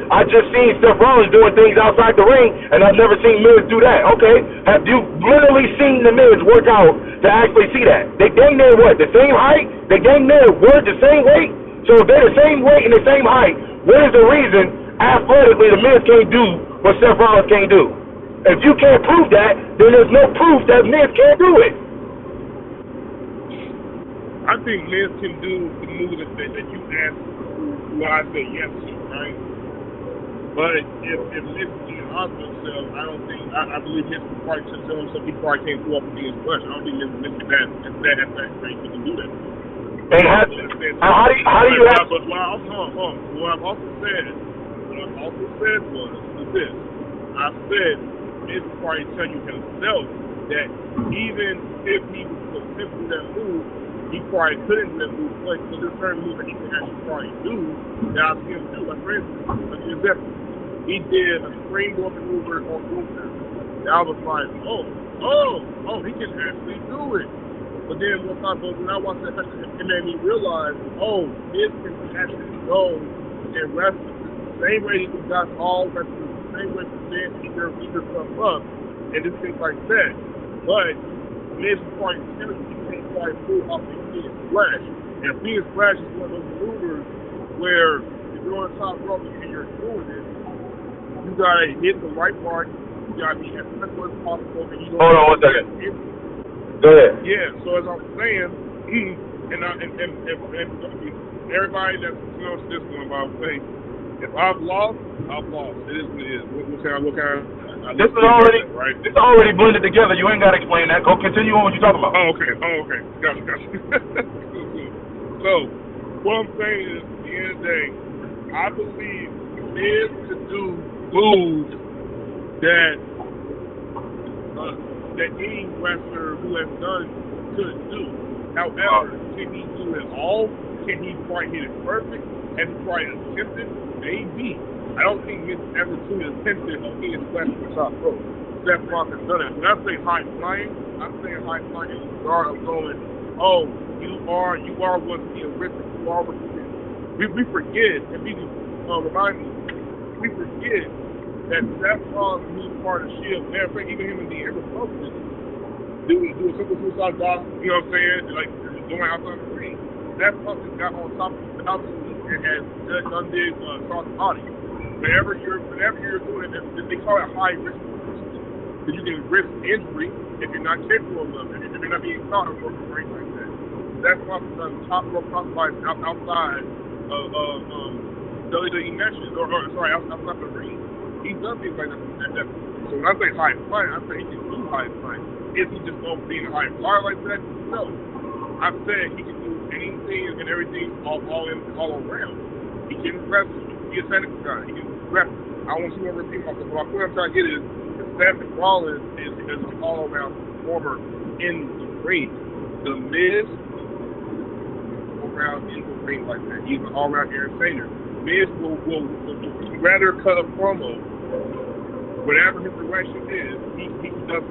Seth Rollins doing things outside the ring, and I've never seen Miz do that. Okay, have you literally seen the Miz work out to actually see that? They dang near what? The same height? They dang near word the same weight? So if they're the same weight and the same height, what is the reason athletically the Miz can't do what Seth Rollins can't do? If you can't prove that, then there's no proof that Miz can't do it. I think Miz can do the move that you asked. Well, I say yes to, right? But if Miz is being honest with himself, I don't think I believe Miz can probably tell himself he probably can't go up and be his flesh. I don't think Miz is that great he can do that. And how do you have? But what I've also said was this. I said Miz will probably tell you himself that even if he was to do that move, he probably couldn't do that move. Like, so there's certain moves that he can actually probably do that I've seen him do. Like, for instance, he did a springboard maneuver on Swoope. I was like, he can actually do it. But then when I watched that, it made me realize, this can actually go and wrestle the same way he got all wrestlers, the same way he did either stuff up and just things like that. But Miz is probably telling you can't quite pull off the Phoenix Splash. And Phoenix Splash is one of those maneuvers where if you're on the top rope and you're doing it, you gotta hit the right part, you gotta be as flexible as possible, and you don't. Hold on 1 second. Go ahead. Yeah, so as I'm saying, and everybody that's this one, by the way, if I've lost, I've lost. It is what it is. What kind of this is already blended together. You ain't got to explain that. Go continue on what you're talking about. Oh, okay. Gotcha. So, what I'm saying is, at the end of the day, I believe Miz could do moves that any wrestler who has done could do. However, can he do it all? Can he quite hit it perfect? Has he quite attempted? Maybe. I don't think Miz ever truly attempted a Phoenix Splash from the top rope. Seth Rollins has done it. When I say high flying, I'm saying high flying in the regard of going, you are what's being written. You are what's being. We forget, and we remind me, we forget that Seth Rollins moved part of the Shield. Matter of fact, even him and the ever focused do a simple suicide dive. You know what I'm saying? Like going outside the ring. Seth Rollins got on top of the obviously as Judge undid Charles Body. Whenever you're doing it, they call it high risk because you can risk injury if you're not capable of it, if you're not being caught or anything like that. That's why I've done top rope crossbodies outside of WWE matches, outside the ring. He's done things like that. So when I say high flying, I say he can do high flying. Is he just going to be a high flyer like that? No. I said he can do anything and everything all around. He can wrestle. He's a technical guy. He can wrestle. I want to repeat myself. But what I'm trying to get is Seth Rollins is an all-around performer in the ring. The Miz around in the entertained like that. He's an all-around entertainer. Miz will rather cut a promo, whatever his direction is. He does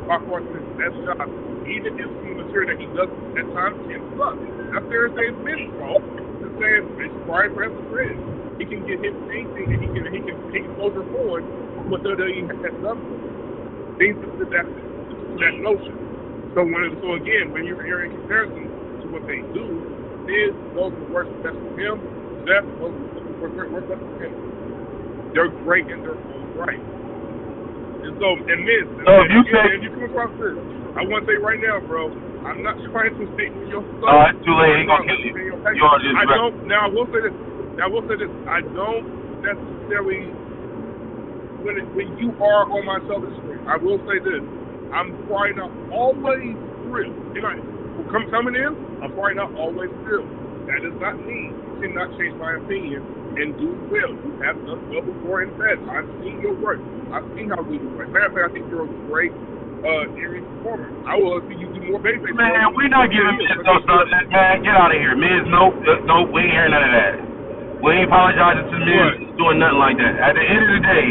by far his best job, even if some material that he does at times can suck. Not there to say it's Miz's fault. To say it's Brian Preston's friend. He can get hit with anything, and he can close her forward what WWE has done. Things to that notion. So again, when you're in comparison to what they do, Miz goes to work best for him. Seth goes to work best for him. They're great in their own right. And so, and Miz, if you come across this, I want to say right now, bro, I'm not trying to say your stuff. No, it's too late. He's gonna kill you. Now I will say this. I don't necessarily when you are on my television screen, I will say this. I'm probably not always thrilled. Coming in, I'm probably not always thrilled. That does not mean you cannot change my opinion and do well. You have done well before in that. I've seen your work. I've seen how good you work. Matter of fact, I think you're a great area performer. I will see you do more babyface. Man, we're not giving Miz no stuff. Man, get out of here. Miz, nope, we ain't hearing none of that. We ain't apologizing to Miz doing nothing like that. At the end of the day,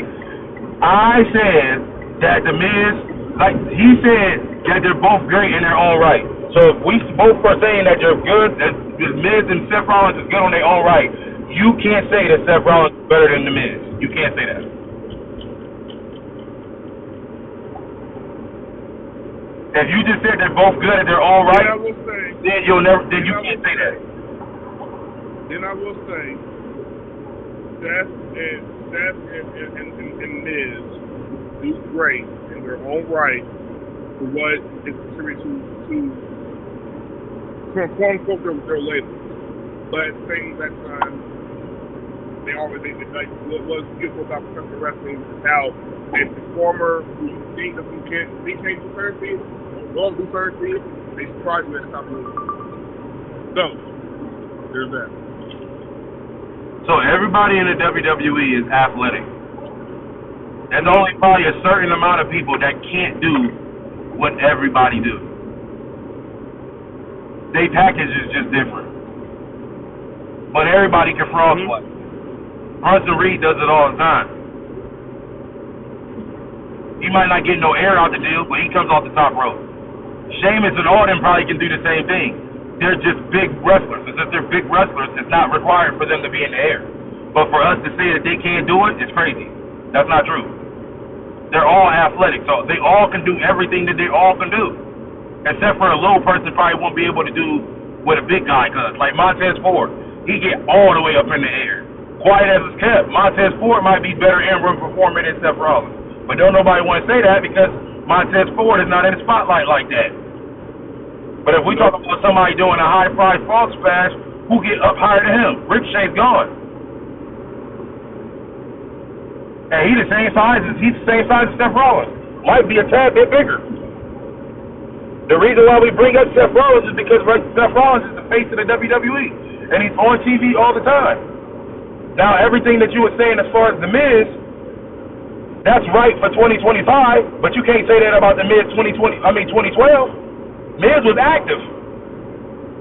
I said that the Miz, like he said, that they're both great in their own right. So if we both are saying that you're good, that Miz and Seth Rollins is good on their own right, you can't say that Seth Rollins is better than the Miz. You can't say that. If you just said they're both good at their own right, then you can't say that. Then I will say, Seth and Miz do great in their own right for what is contributed to quote unquote their label. But at the same time, they like what was beautiful about professional wrestling is how a performer who you think that you can't do certain things, or do certain things, they surprise you at the top of the movie. So there's that. So everybody in the WWE is athletic. There's only probably a certain amount of people that can't do what everybody do. Their package is just different. But everybody can frog sweat. Bronson Reed does it all the time. He might not get no air out the deal, but he comes off the top rope. Sheamus and Orton probably can do the same thing. They're just big wrestlers. And since they're big wrestlers, it's not required for them to be in the air. But for us to say that they can't do it, it's crazy. That's not true. They're all athletic, so they all can do everything that they all can do. Except for a little person probably won't be able to do what a big guy does. Like Montez Ford, he get all the way up in the air. Quiet as it's kept, Montez Ford might be better in-ring performer than Seth Rollins. But don't nobody want to say that because Montez Ford is not in the spotlight like that. But if we talk about somebody doing a high-price frog splash, who get up higher than him? Ricochet's gone. And he's the same size as Seth Rollins. Might be a tad bit bigger. The reason why we bring up Seth Rollins is because Seth Rollins is the face of the WWE. And he's on TV all the time. Now, everything that you were saying as far as The Miz, that's right for 2025, but you can't say that about The Miz 2012. Miz was active.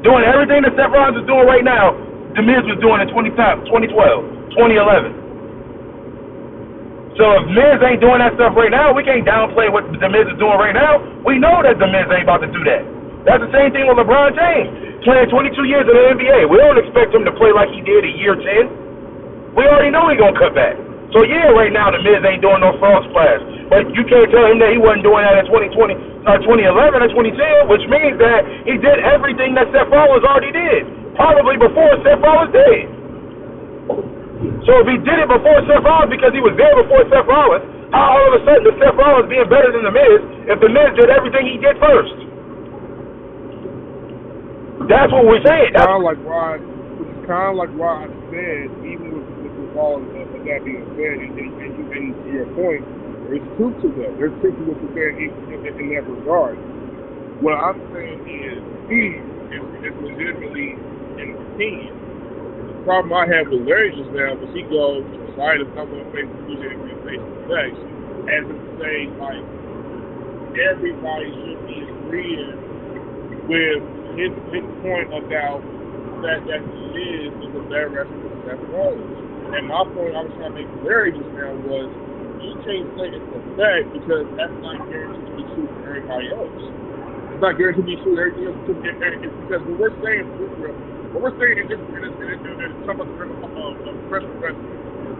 Doing everything that Seth Rollins is doing right now, The Miz was doing in 2012, 2011. So if Miz ain't doing that stuff right now, we can't downplay what The Miz is doing right now. We know that The Miz ain't about to do that. That's the same thing with LeBron James. Playing 22 years in the NBA. We don't expect him to play like he did in year 10. We already know he's going to cut back. So yeah, right now The Miz ain't doing no frog splash. But you can't tell him that he wasn't doing that in 2011 or 2010, which means that he did everything that Seth Rollins already did. Probably before Seth Rollins did. So if he did it before Seth Rollins because he was there before Seth Rollins, how all of a sudden is Seth Rollins being better than The Miz if The Miz did everything he did first? That's what we're saying. It's kind of like why I said, even with all of that being said, and to your point, there's truth to that. There's truth to what you're saying in that regard. What I'm saying is, he is legitimately an opinion. The problem I have with Larry just now is he goes to the side of someone facing face, as if to say, like, everybody should be agreeing with his point about that he is a better wrestler than Seth Rollins. And my point I was trying to make clear just now was you can't say it's a fact because that's not guaranteed to be true for everybody else. It's not guaranteed to be true for everything else because what we're saying is just talking about the professional wrestling.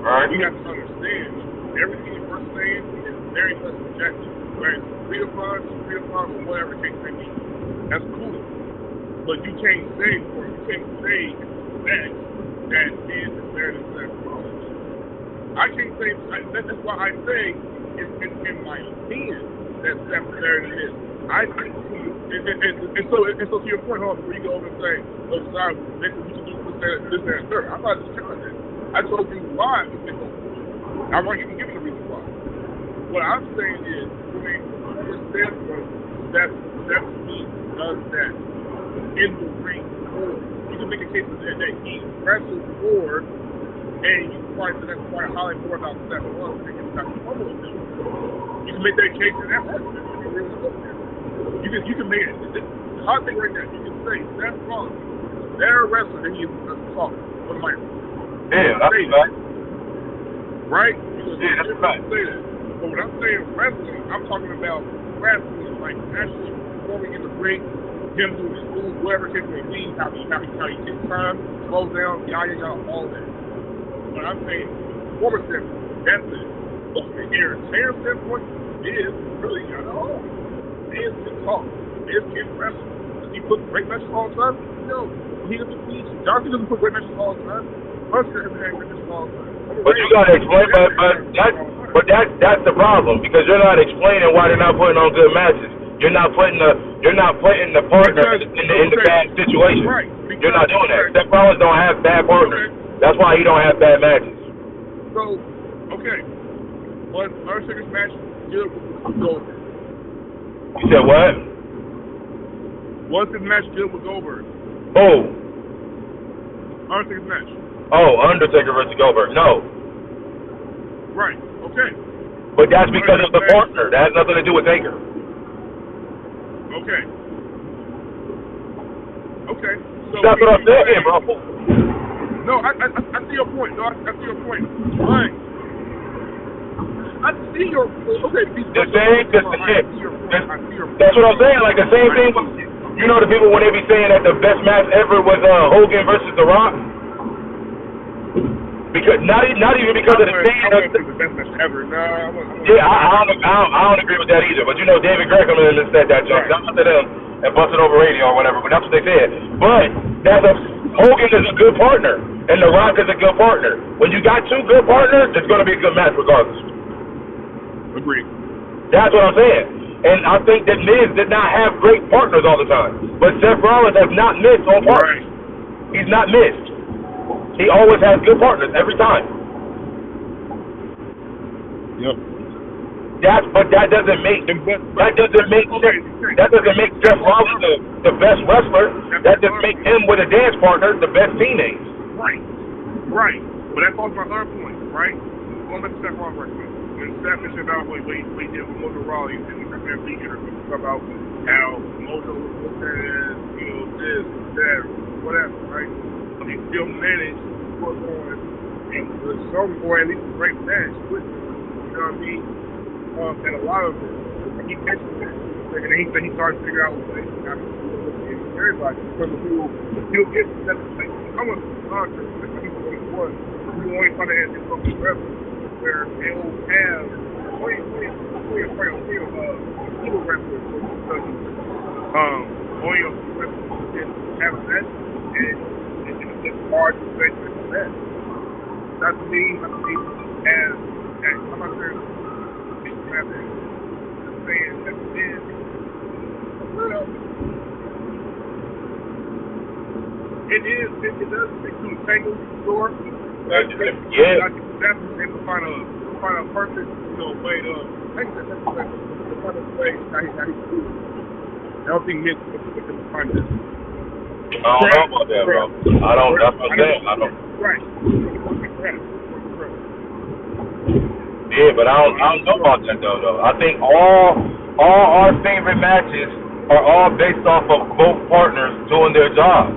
Right. We have to understand everything that we're saying is very much subjective. Whether it's freedom funds, or whatever the case may be. That's cool. But you can't say it's a fact that is better than Seth Rollins. I can't say that's why I say in my opinion that Seth is better than this. I think and so to your point, before you go over and say, oh, sorry, you can do this, that, and third. I'm not just telling that. I told you why we think I'm not even giving the reason why. What I'm saying is, from a standpoint, that he does that in the ring more. You can make a case that he wrestles more, and you can probably say that's quite highlight more about Seth Rollins than he's got the promo to do. You can make that case, and that's really good. You can make it. The hard thing right now, you can say Seth Rollins is a better wrestler than he is a talk on the mic. Yeah, that's right. Right? Yeah, that's right. Say that. But when I'm saying wrestling, I'm talking about wrestling, like actually performing in the ring, him doing his moves, whatever it may be, how he takes time, slows down, yada, all that. But I'm saying, performance standpoint, that's it. But from an entertainer standpoint, it is really not at all. It is good talk. It is good wrestling. Does he put great matches all the time? No. He doesn't. Johnson doesn't put great matches all the time. Hunter doesn't have great matches all the time. But you gotta explain, but that's the problem because you're not explaining why they're not putting on good matches. You're not putting the partner in the bad situation. Right. You're not doing that. Seth Rollins don't have bad partners. That's why he don't have bad matches. So, okay, was Undertaker's match good with Goldberg? You said what? Was his match good with Goldberg? Oh. Undertaker's match. Oh, Undertaker versus Goldberg. No. Right. Okay. But that's because of the partner. That has nothing to do with Taker. Okay. Okay. So that's what I'm saying, bro. No, I see your point. No, I see your point. But I see your okay. That's what I'm saying. Like the same thing. You know the people when they be saying that the best match ever was Hogan versus The Rock. Because not even because of the thing. The best match ever. I don't agree with that either. But you know David Graham said that junk. Right. Not to them and busted over radio or whatever. But that's what they said. But Hogan is a good partner, and The Rock is a good partner. When you got two good partners, it's going to be a good match regardless. Agreed. That's what I'm saying. And I think that Miz did not have great partners all the time. But Seth Rollins has not missed on partners. Right. He's not missed. He always has good partners every time. Yep. But that doesn't make Seth Rollins the best wrestler. That just makes him with a dance partner the best teammate. Right. But that's also my other point, right? Going back to Seth Rollins right now. When Seth mentioned about what he did with Mojo Rawley, and we remember the interview about how Mojo was looked at as, this, that, whatever, right? But he still managed to work on some or at least a great match with him. You know what I mean? And a lot of it, he mentioned that. And then he started to figure out what he got to do with everybody. Because he'll get to that place. I'm a contract, like he was. He only trying to add this up to wrestling. Where they'll have evil wrestlers have a match and it's hard to say that. Not to me as I'm not sure people have that saying that it is it does take some tangles in the door. That's to find a perfect, way to find a way how he do it. I don't think Nick can find this. I don't know about that, bro. I don't. That's what I'm saying. I don't. Right. Yeah, but I don't know about that though. I think all our favorite matches are all based off of both partners doing their job.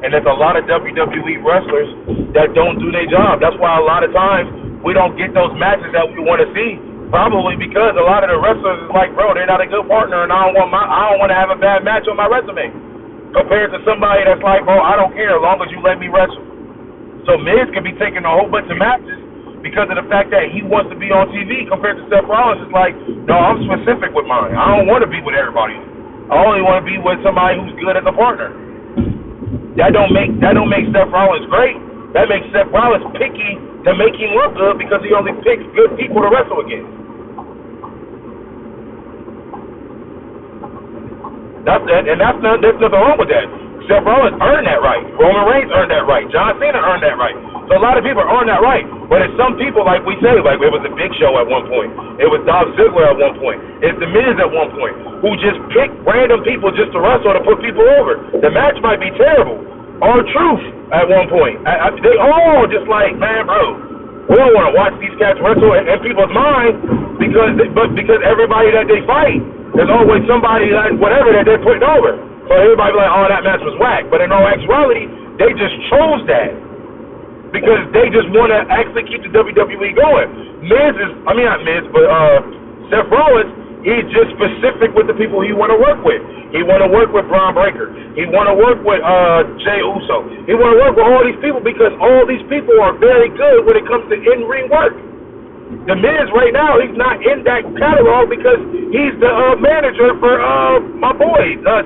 And there's a lot of WWE wrestlers that don't do their job. That's why a lot of times we don't get those matches that we want to see. Probably because a lot of the wrestlers is like, bro, they're not a good partner, and I don't want to have a bad match on my resume. Compared to somebody that's like, bro, I don't care as long as you let me wrestle. So Miz can be taking a whole bunch of matches because of the fact that he wants to be on TV. Compared to Seth Rollins, it's like, no, I'm specific with mine. I don't want to be with everybody. I only want to be with somebody who's good as a partner. That don't make Seth Rollins great. That makes Seth Rollins picky to make him look good because he only picks good people to wrestle against. There's nothing wrong with that. Seth Rollins earned that right. Roman Reigns earned that right. John Cena earned that right. So a lot of people earn that right. But it's some people, like we say, like it was the Big Show at one point. It was Dolph Ziggler at one point. It's the Miz at one point, who just pick random people just to wrestle to put people over. The match might be terrible. Or Truth at one point. They all just like, man, bro, we don't want to watch these cats wrestle in people's mind because everybody that they fight, there's always somebody that whatever that they're putting over. So everybody be like, oh, that match was whack. But in all actuality, they just chose that because they just want to actually keep the WWE going. Seth Rollins, he's just specific with the people he want to work with. He want to work with Braun Breaker. He want to work with Jey Uso. He want to work with all these people because all these people are very good when it comes to in-ring work. The Miz right now, he's not in that catalog because he's the manager for my boy. I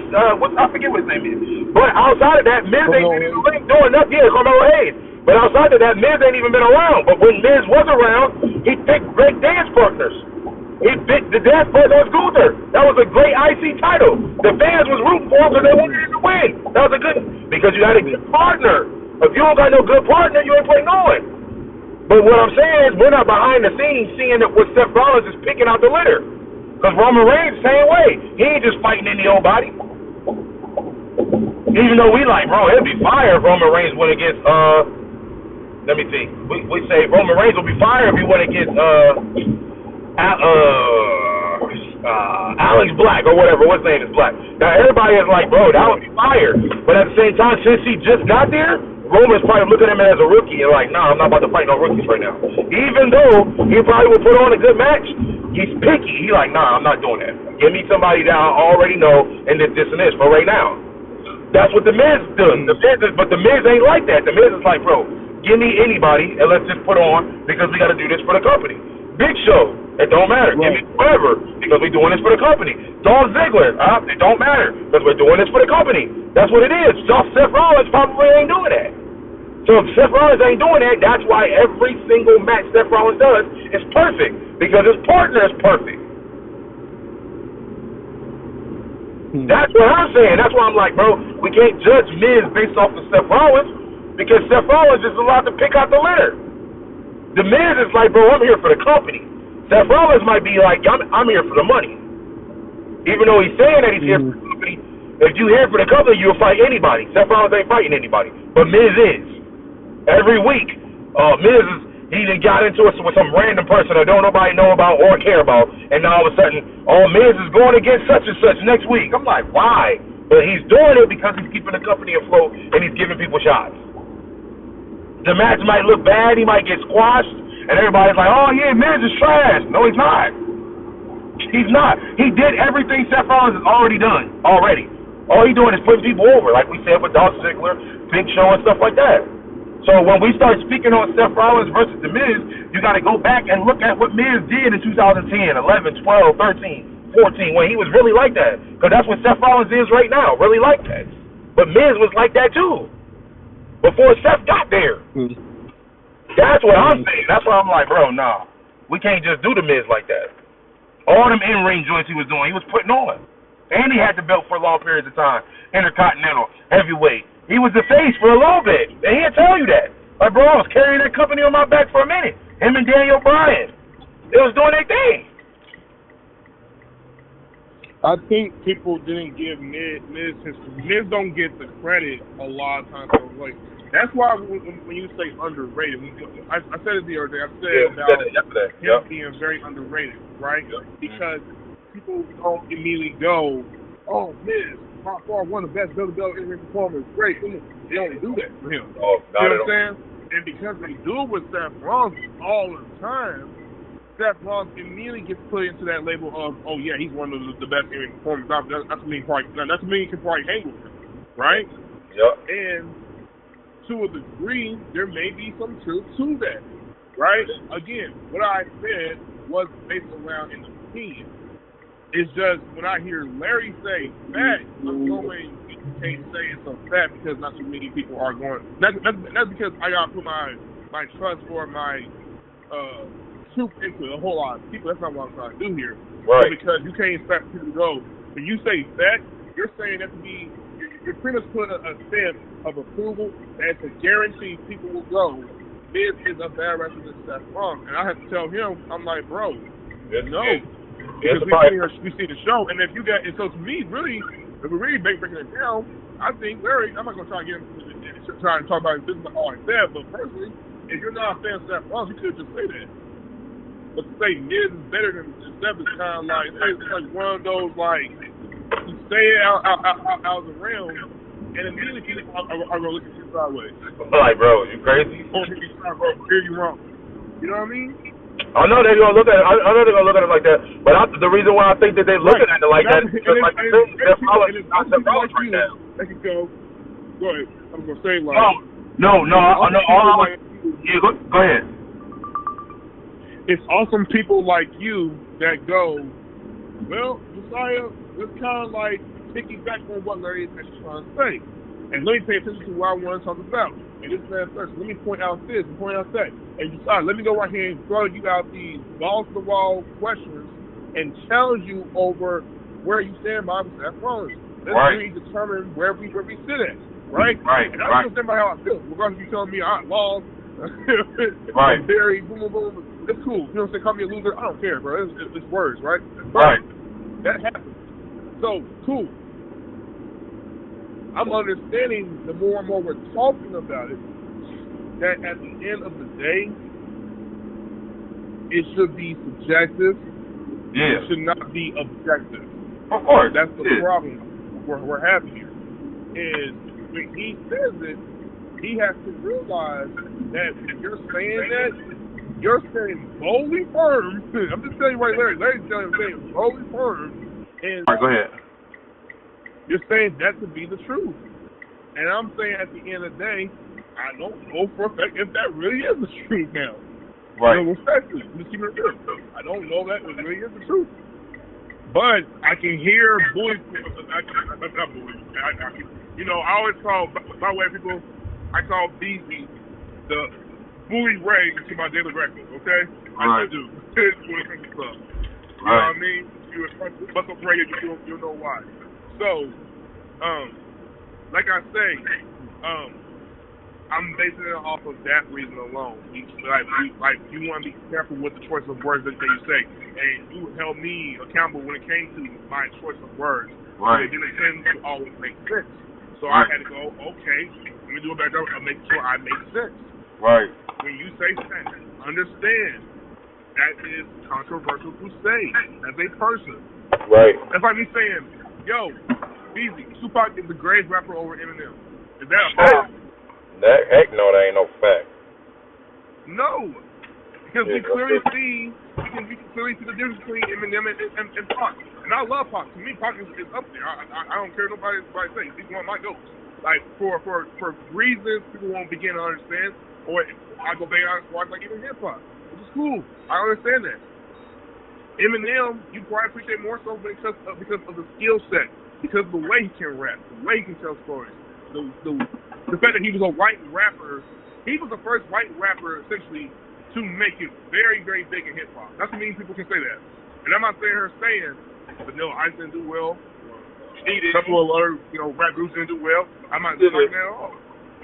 forget what his name is. But outside of that, Miz ain't been doing nothing. Yeah, Carmelo Hayes. But outside of that, Miz ain't even been around. But when Miz was around, he picked great dance partners. He picked the dance partner was Gunther. That was a great IC title. The fans was rooting for him because they wanted him to win. That was a good, because you had a good partner. If you don't got no good partner, you ain't playing no one. But what I'm saying is we're not behind the scenes seeing that what Seth Rollins is picking out the litter. Because Roman Reigns, same way. He ain't just fighting any old body. Even though we like, bro, it'd be fire if Roman Reigns went against, let me see. We say Roman Reigns will be fire if he went against, Alex Black or whatever. What's his name is Black. Now, everybody is like, bro, that would be fire. But at the same time, since he just got there, Roman's probably looking at him as a rookie and like, nah, I'm not about to fight no rookies right now. Even though he probably will put on a good match, he's picky. He's like, nah, I'm not doing that. Give me somebody that I already know and this and this for right now. That's what the Miz does. But the Miz ain't like that. The Miz is like, bro, give me anybody and let's just put on because we got to do this for the company. Big Show, it don't matter. Right. Give me whoever because we're doing this for the company. Dolph Ziggler, it don't matter because we're doing this for the company. That's what it is. Seth Rollins probably ain't doing that. So if Seth Rollins ain't doing that, that's why every single match Seth Rollins does is perfect because his partner is perfect. That's what I'm saying. That's why I'm like, bro, we can't judge Miz based off of Seth Rollins because Seth Rollins is allowed to pick out the litter. The Miz is like, bro, I'm here for the company. Seth Rollins might be like, I'm here for the money. Even though he's saying that he's here for the company, if you're here for the company, you'll fight anybody. Seth Rollins ain't fighting anybody, but Miz is. Every week, Miz he got into it with some random person that don't nobody know about or care about, and now all of a sudden, Miz is going against such and such next week. I'm like, why? But he's doing it because he's keeping the company afloat and he's giving people shots. The match might look bad, he might get squashed, and everybody's like, oh yeah, Miz is trash. No, he's not. He's not. He did everything Seth Rollins has already done, already. All he's doing is putting people over, like we said with Dolph Ziggler, Big Show, and stuff like that. So when we start speaking on Seth Rollins versus The Miz, you got to go back and look at what Miz did in 2010, 11, 12, 13, 14, when he was really like that. Because that's what Seth Rollins is right now, really like that. But Miz was like that too, before Seth got there. That's what I'm saying. That's why I'm like, bro, nah. We can't just do The Miz like that. All them in-ring joints he was doing, he was putting on. And he had the belt for long periods of time. Intercontinental, heavyweight. He was the face for a little bit, and he'll tell you that. Like, bro, I was carrying that company on my back for a minute. Him and Daniel Bryan, they was doing their thing. I think people didn't give Miz don't get the credit a lot of times. Like, that's why when you say underrated, I said it the other day. I said about him being very underrated, right? Because people don't immediately go, oh, Miz, by far one of the best WWE in-ring performers. Great. They don't do that for him. Oh, You know what I'm saying? And because they do it with Seth Rollins all the time, Seth Rollins immediately gets put into that label of, oh yeah, he's one of the best in-ring performers. That's me can probably hang with him, right? Yep. And to a degree, there may be some truth to that, right? Again, what I said was based around an opinion. It's just when I hear Larry say that, I'm going, you can't say it's a fact because not too many people are going. That's because I gotta put my trust or my truth into a whole lot of people. That's not what I'm trying to do here. Right. So because you can't expect people to go. When you say fact, you're saying that to be. You're pretty much putting a stamp of approval that to guarantee people will go. This is a bad wrestler than Seth Rollins, and I have to tell him, I'm like, bro, no. Because we see the show, and if you got, and so to me, really, if we're really breaking it down, I think Larry, I'm not going to try to get him to try and talk about his business all like that, but personally, if you're not a fan of Seth Rollins, you could just say that. But to say Miz is better than Seth is kind of like, it's like one of those, like, you stay out of the realm, and immediately people are going to look at you sideways. Like, bro, you crazy? Or hear you wrong. You know what I mean? I know they're gonna look at it. I know they're gonna look at it like that. But the reason why I think that they're looking at it like that is just like they're following right now. They can go. Go ahead. I'm gonna say like. No. Yeah, go ahead. It's awesome people like you that go. Well, Josiah, it's kind of like piggyback on what Larry is actually trying to say, and let me pay attention to what I want to talk about. And this man first, let me point out this and point out that. And Josiah, let me go right here and throw you out these balls-to-the-wall questions and challenge you over where you stand by Seth Rollins. Let's really determine where we sit at, right? Right. And I don't stand by how I feel. Regardless of you telling me I lost, right? Very boom, boom, boom. It's cool. You know what I'm saying? Call me a loser. I don't care, bro. It's words, right? Right. That happens. So cool. I'm understanding the more and more we're talking about it, that at the end of the day, it should be subjective. Yeah. It should not be objective. Of course. That's the problem we're having here. Is when he says it, he has to realize that when you're saying that, you're saying boldly firm. I'm just telling you right, Larry's saying boldly firm. And all right, go ahead. You're saying that to be the truth. And I'm saying at the end of the day, I don't know for a fact if that really is the truth now. Right. You know, respectfully, just keep it real. I don't know that it really is the truth. But I can hear bullies. Not bullies. You know, I always call, by the way, people, I call BZ the bully Ray to my daily breakfast, okay? I do. When it comes to club. You know what I mean? You bust up Ray, you'll know why. So, like I say, I'm basing it off of that reason alone. You want to be careful with the choice of words that you say, and you held me accountable when it came to my choice of words. Right. It didn't tend to always make sense. So I had to go, okay, let me do a better job of making sure I make sense. Right. When you say sense, understand that is controversial to say as a person. Right. That's like me saying, yo, easy, Tupac is the greatest rapper over Eminem. Is that a fact? Heck no, that ain't no fact. No. Because we clearly see the difference between Eminem and Pac. And I love Pac. To me, Pac is up there. I don't care what nobody says. He's one of my goats. Like, for reasons people won't begin to understand, or I go back on squads like even hip-hop, which is cool. I understand that. Eminem, you probably appreciate more so because of the skill set, because of the way he can rap, the way he can tell stories, the fact that he was a white rapper. He was the first white rapper, essentially, to make it very, very big in hip-hop. That's what many people can say that. And I'm not saying Vanilla Ice didn't do well. A couple of other, rap groups didn't do well. I'm not saying that at all.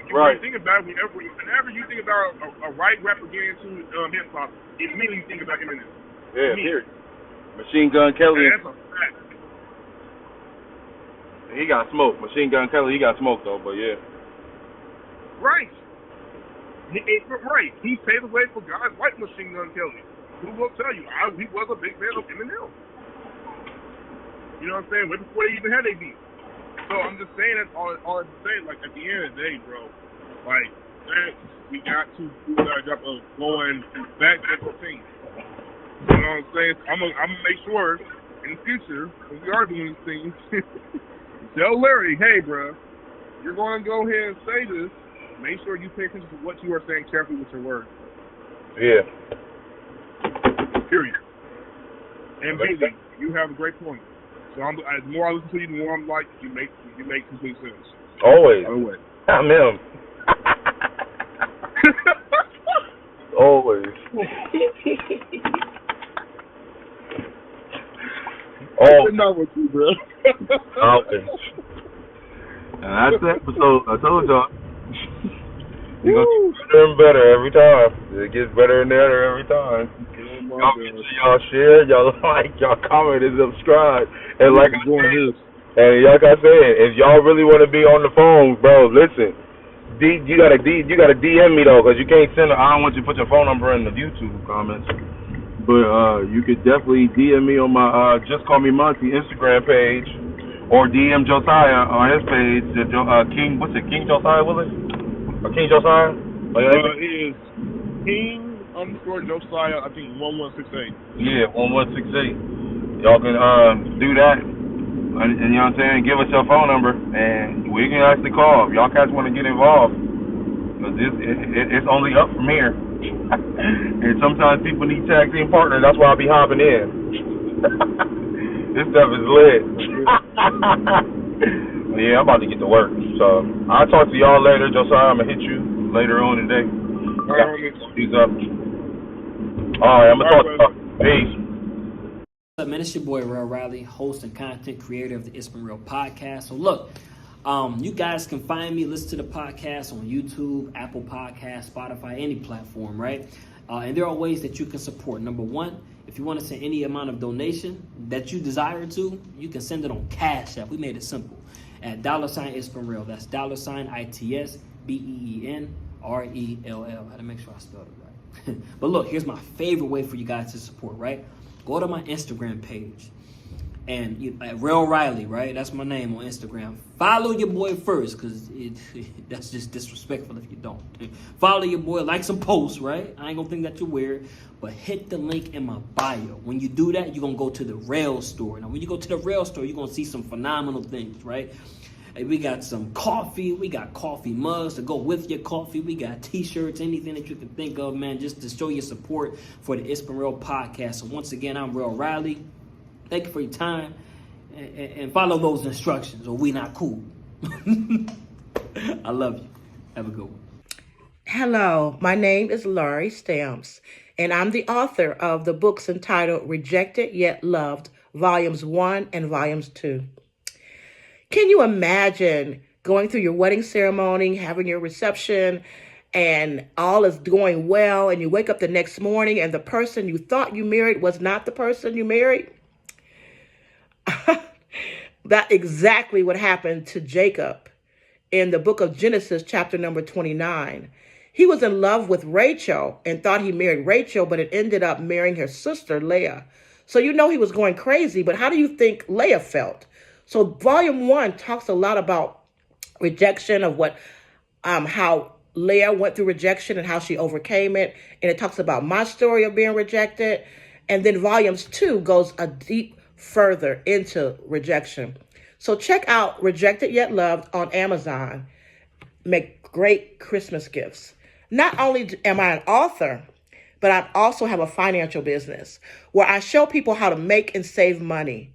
When you think about it, whenever you think about a white rapper getting into hip-hop, immediately you think about Eminem. Yeah, period. Machine Gun Kelly. Yeah, that's a fact. He got smoked. Machine Gun Kelly, he got smoked though, but yeah. Right. Right. He paved the way for guys like Machine Gun Kelly, who will tell you he was a big fan of Eminem. You know what I'm saying? Way before they even had a beat. So I'm just saying that's all I'm saying. Like at the end of the day, bro, like that we got to do our job of going back to the team. You know what I'm saying? I'm gonna make sure in the future when we are doing these things, tell Larry, hey, bro, you're going to go ahead and say this. Make sure you pay attention to what you are saying carefully with your words. Yeah. Period. And Bailey, you have a great point. So the more I listen to you, the more I'm like, you make complete sense. Always. Always. I'm him. Always. Always. Not with you, bro. Always. And that's the episode. I told y'all. You're going to get better and better every time. It gets better and better every time. Y'all make sure y'all share, y'all like, y'all comment, and subscribe. And like I said, if y'all really want to be on the phone, bro, listen. You gotta DM me though, cause you can't send. I don't want you to put your phone number in the YouTube comments. But you could definitely DM me on my Just Call Me Monte Instagram page, or DM Josiah on his page. King, what's it? King Josiah, was it? Or King Josiah? It is King_Josiah. I think 1168. Yeah, 1168. Y'all can do that. And you know what I'm saying? Give us your phone number, and we can actually call. If y'all guys want to get involved, because it's only up from here. And sometimes people need tag team partners. That's why I be hopping in. This stuff is lit. Yeah, I'm about to get to work. So I'll talk to y'all later. Josiah, I'm going to hit you later on today. All right, these up. All right, I'm going to talk to y'all. Peace. What's up, man? It's your boy, Real Riley, host and content creator of the It's Been Real podcast. So look, you guys can find me, listen to the podcast on YouTube, Apple Podcasts, Spotify, any platform, right? And there are ways that you can support. Number one, if you want to send any amount of donation that you desire to, you can send it on Cash App. We made it simple at $ It's Been Real. That's $ITSBEENRELL. I had to make sure I spelled it right. But look, here's my favorite way for you guys to support, right? Go to my Instagram page, and Real Riley, right? That's my name on Instagram. Follow your boy first, because that's just disrespectful if you don't. Follow your boy, like some posts, right? I ain't gonna think that you're weird, but hit the link in my bio. When you do that, you're gonna go to the Rail store. Now, when you go to the Rail store, you're gonna see some phenomenal things, right? We got some coffee. We got coffee mugs to go with your coffee. We got t-shirts, anything that you can think of, man, just to show your support for the It's Been Real podcast. So once again, I'm Real Riley. Thank you for your time. And follow those instructions, or we not cool. I love you. Have a good one. Hello, my name is Laurie Stamps, and I'm the author of the books entitled Rejected Yet Loved, Volumes 1 and Volumes 2. Can you imagine going through your wedding ceremony, having your reception, and all is going well, and you wake up the next morning and the person you thought you married was not the person you married? That's exactly what happened to Jacob in the book of Genesis, chapter number 29. He was in love with Rachel and thought he married Rachel, but it ended up marrying her sister, Leah. So you know he was going crazy, but how do you think Leah felt? So volume 1 talks a lot about rejection, of how Leah went through rejection and how she overcame it. And it talks about my story of being rejected. And then volumes 2 goes a deep further into rejection. So check out Rejected Yet Loved on Amazon. Make great Christmas gifts. Not only am I an author, but I also have a financial business where I show people how to make and save money.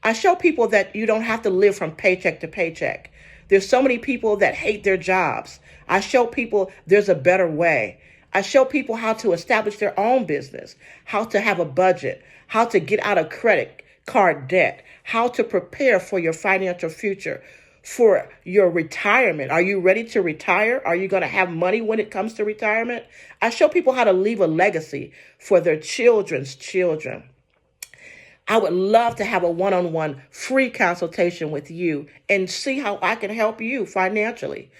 I show people that you don't have to live from paycheck to paycheck. There's so many people that hate their jobs. I show people there's a better way. I show people how to establish their own business, how to have a budget, how to get out of credit card debt, how to prepare for your financial future, for your retirement. Are you ready to retire? Are you going to have money when it comes to retirement? I show people how to leave a legacy for their children's children. I would love to have a one-on-one free consultation with you and see how I can help you financially.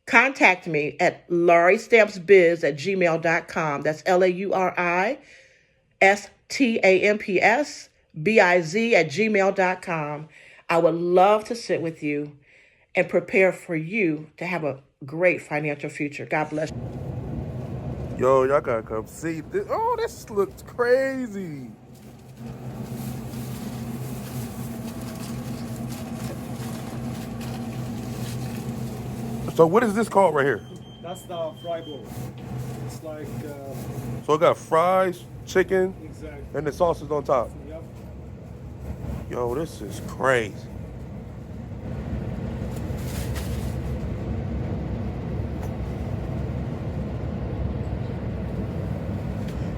Contact me at lauriestampsbiz@gmail.com. That's LauriStampsBiz@gmail.com. I would love to sit with you and prepare for you to have a great financial future. God bless you. Yo, y'all gotta come see this. Oh, this looks crazy. So what is this called right here? That's the fry bowl. It's like So it got fries, chicken, exactly. and the sauce is on top. Yep. Yo, this is crazy.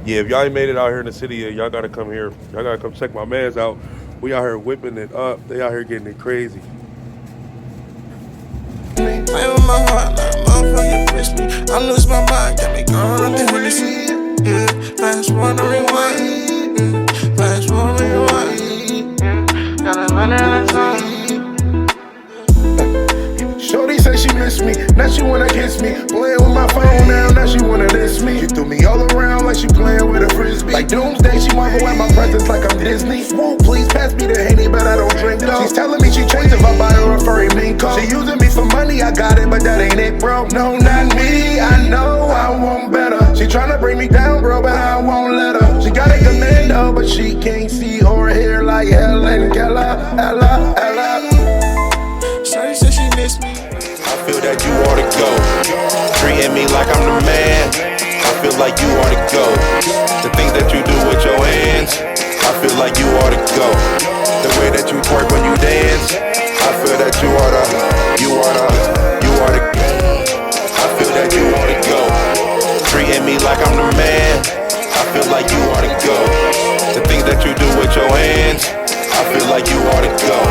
Yeah, if y'all ain't made it out here in the city yet, y'all gotta come here. Y'all gotta come check my mans out. We out here whipping it up. They out here getting it crazy. Play with my heart like a motherfucker fish me. I lose my mind, got me going up the Hennessy. Yeah, fast forward and rewind. Fast forward and rewind. Gotta run out of time. Shorty said she miss me, now she wanna kiss me. Playing with my phone now she wanna diss me. She threw me all around like she playing with a frisbee. Like Doomsday, she marvel at my presence like I'm Disney. Swoope, please pass me the Henny, but I don't drink though. She's telling me she changed if I buy her a furry mink coat. She using me for money, I got it, but that ain't it, bro. No, not me, I know I want better. She tryna bring me down, bro, but I won't let her. She got a commando, but she can't see or hear like Helen Keller, Ella. Shawty said she miss me. I feel that you ought to go. Treating me like I'm the man. I feel like you ought to go. The things that you do with your hands, I feel like you ought to go. The way that you twerk when you dance, I feel that you ought to. I feel that you ought to go. Treating me like I'm the man. I feel like you ought to go. The things that you do with your hands, I feel like you ought to go.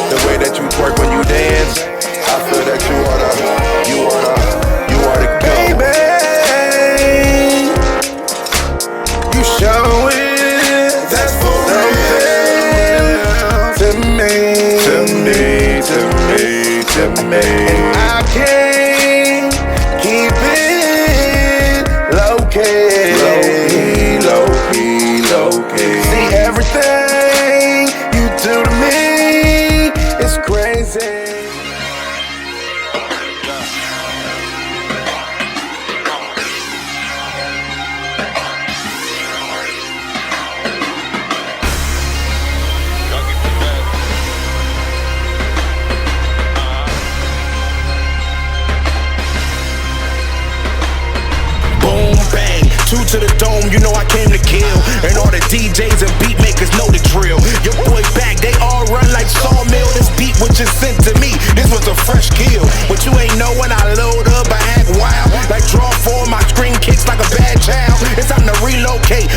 The way that you twerk when you dance, I feel that you ought to go. Baby, you show it, that's for real. To me. And I can't keep it low-key. See, everything you do to me is crazy. Two to the dome, you know I came to kill. And all the DJs and beat makers know the drill. Your boy back, they all run like sawmill. This beat was just sent to me, this was a fresh kill. But you ain't know when I load up, I act wild. Like draw four, my screen kicks like a bad child. It's time to relocate,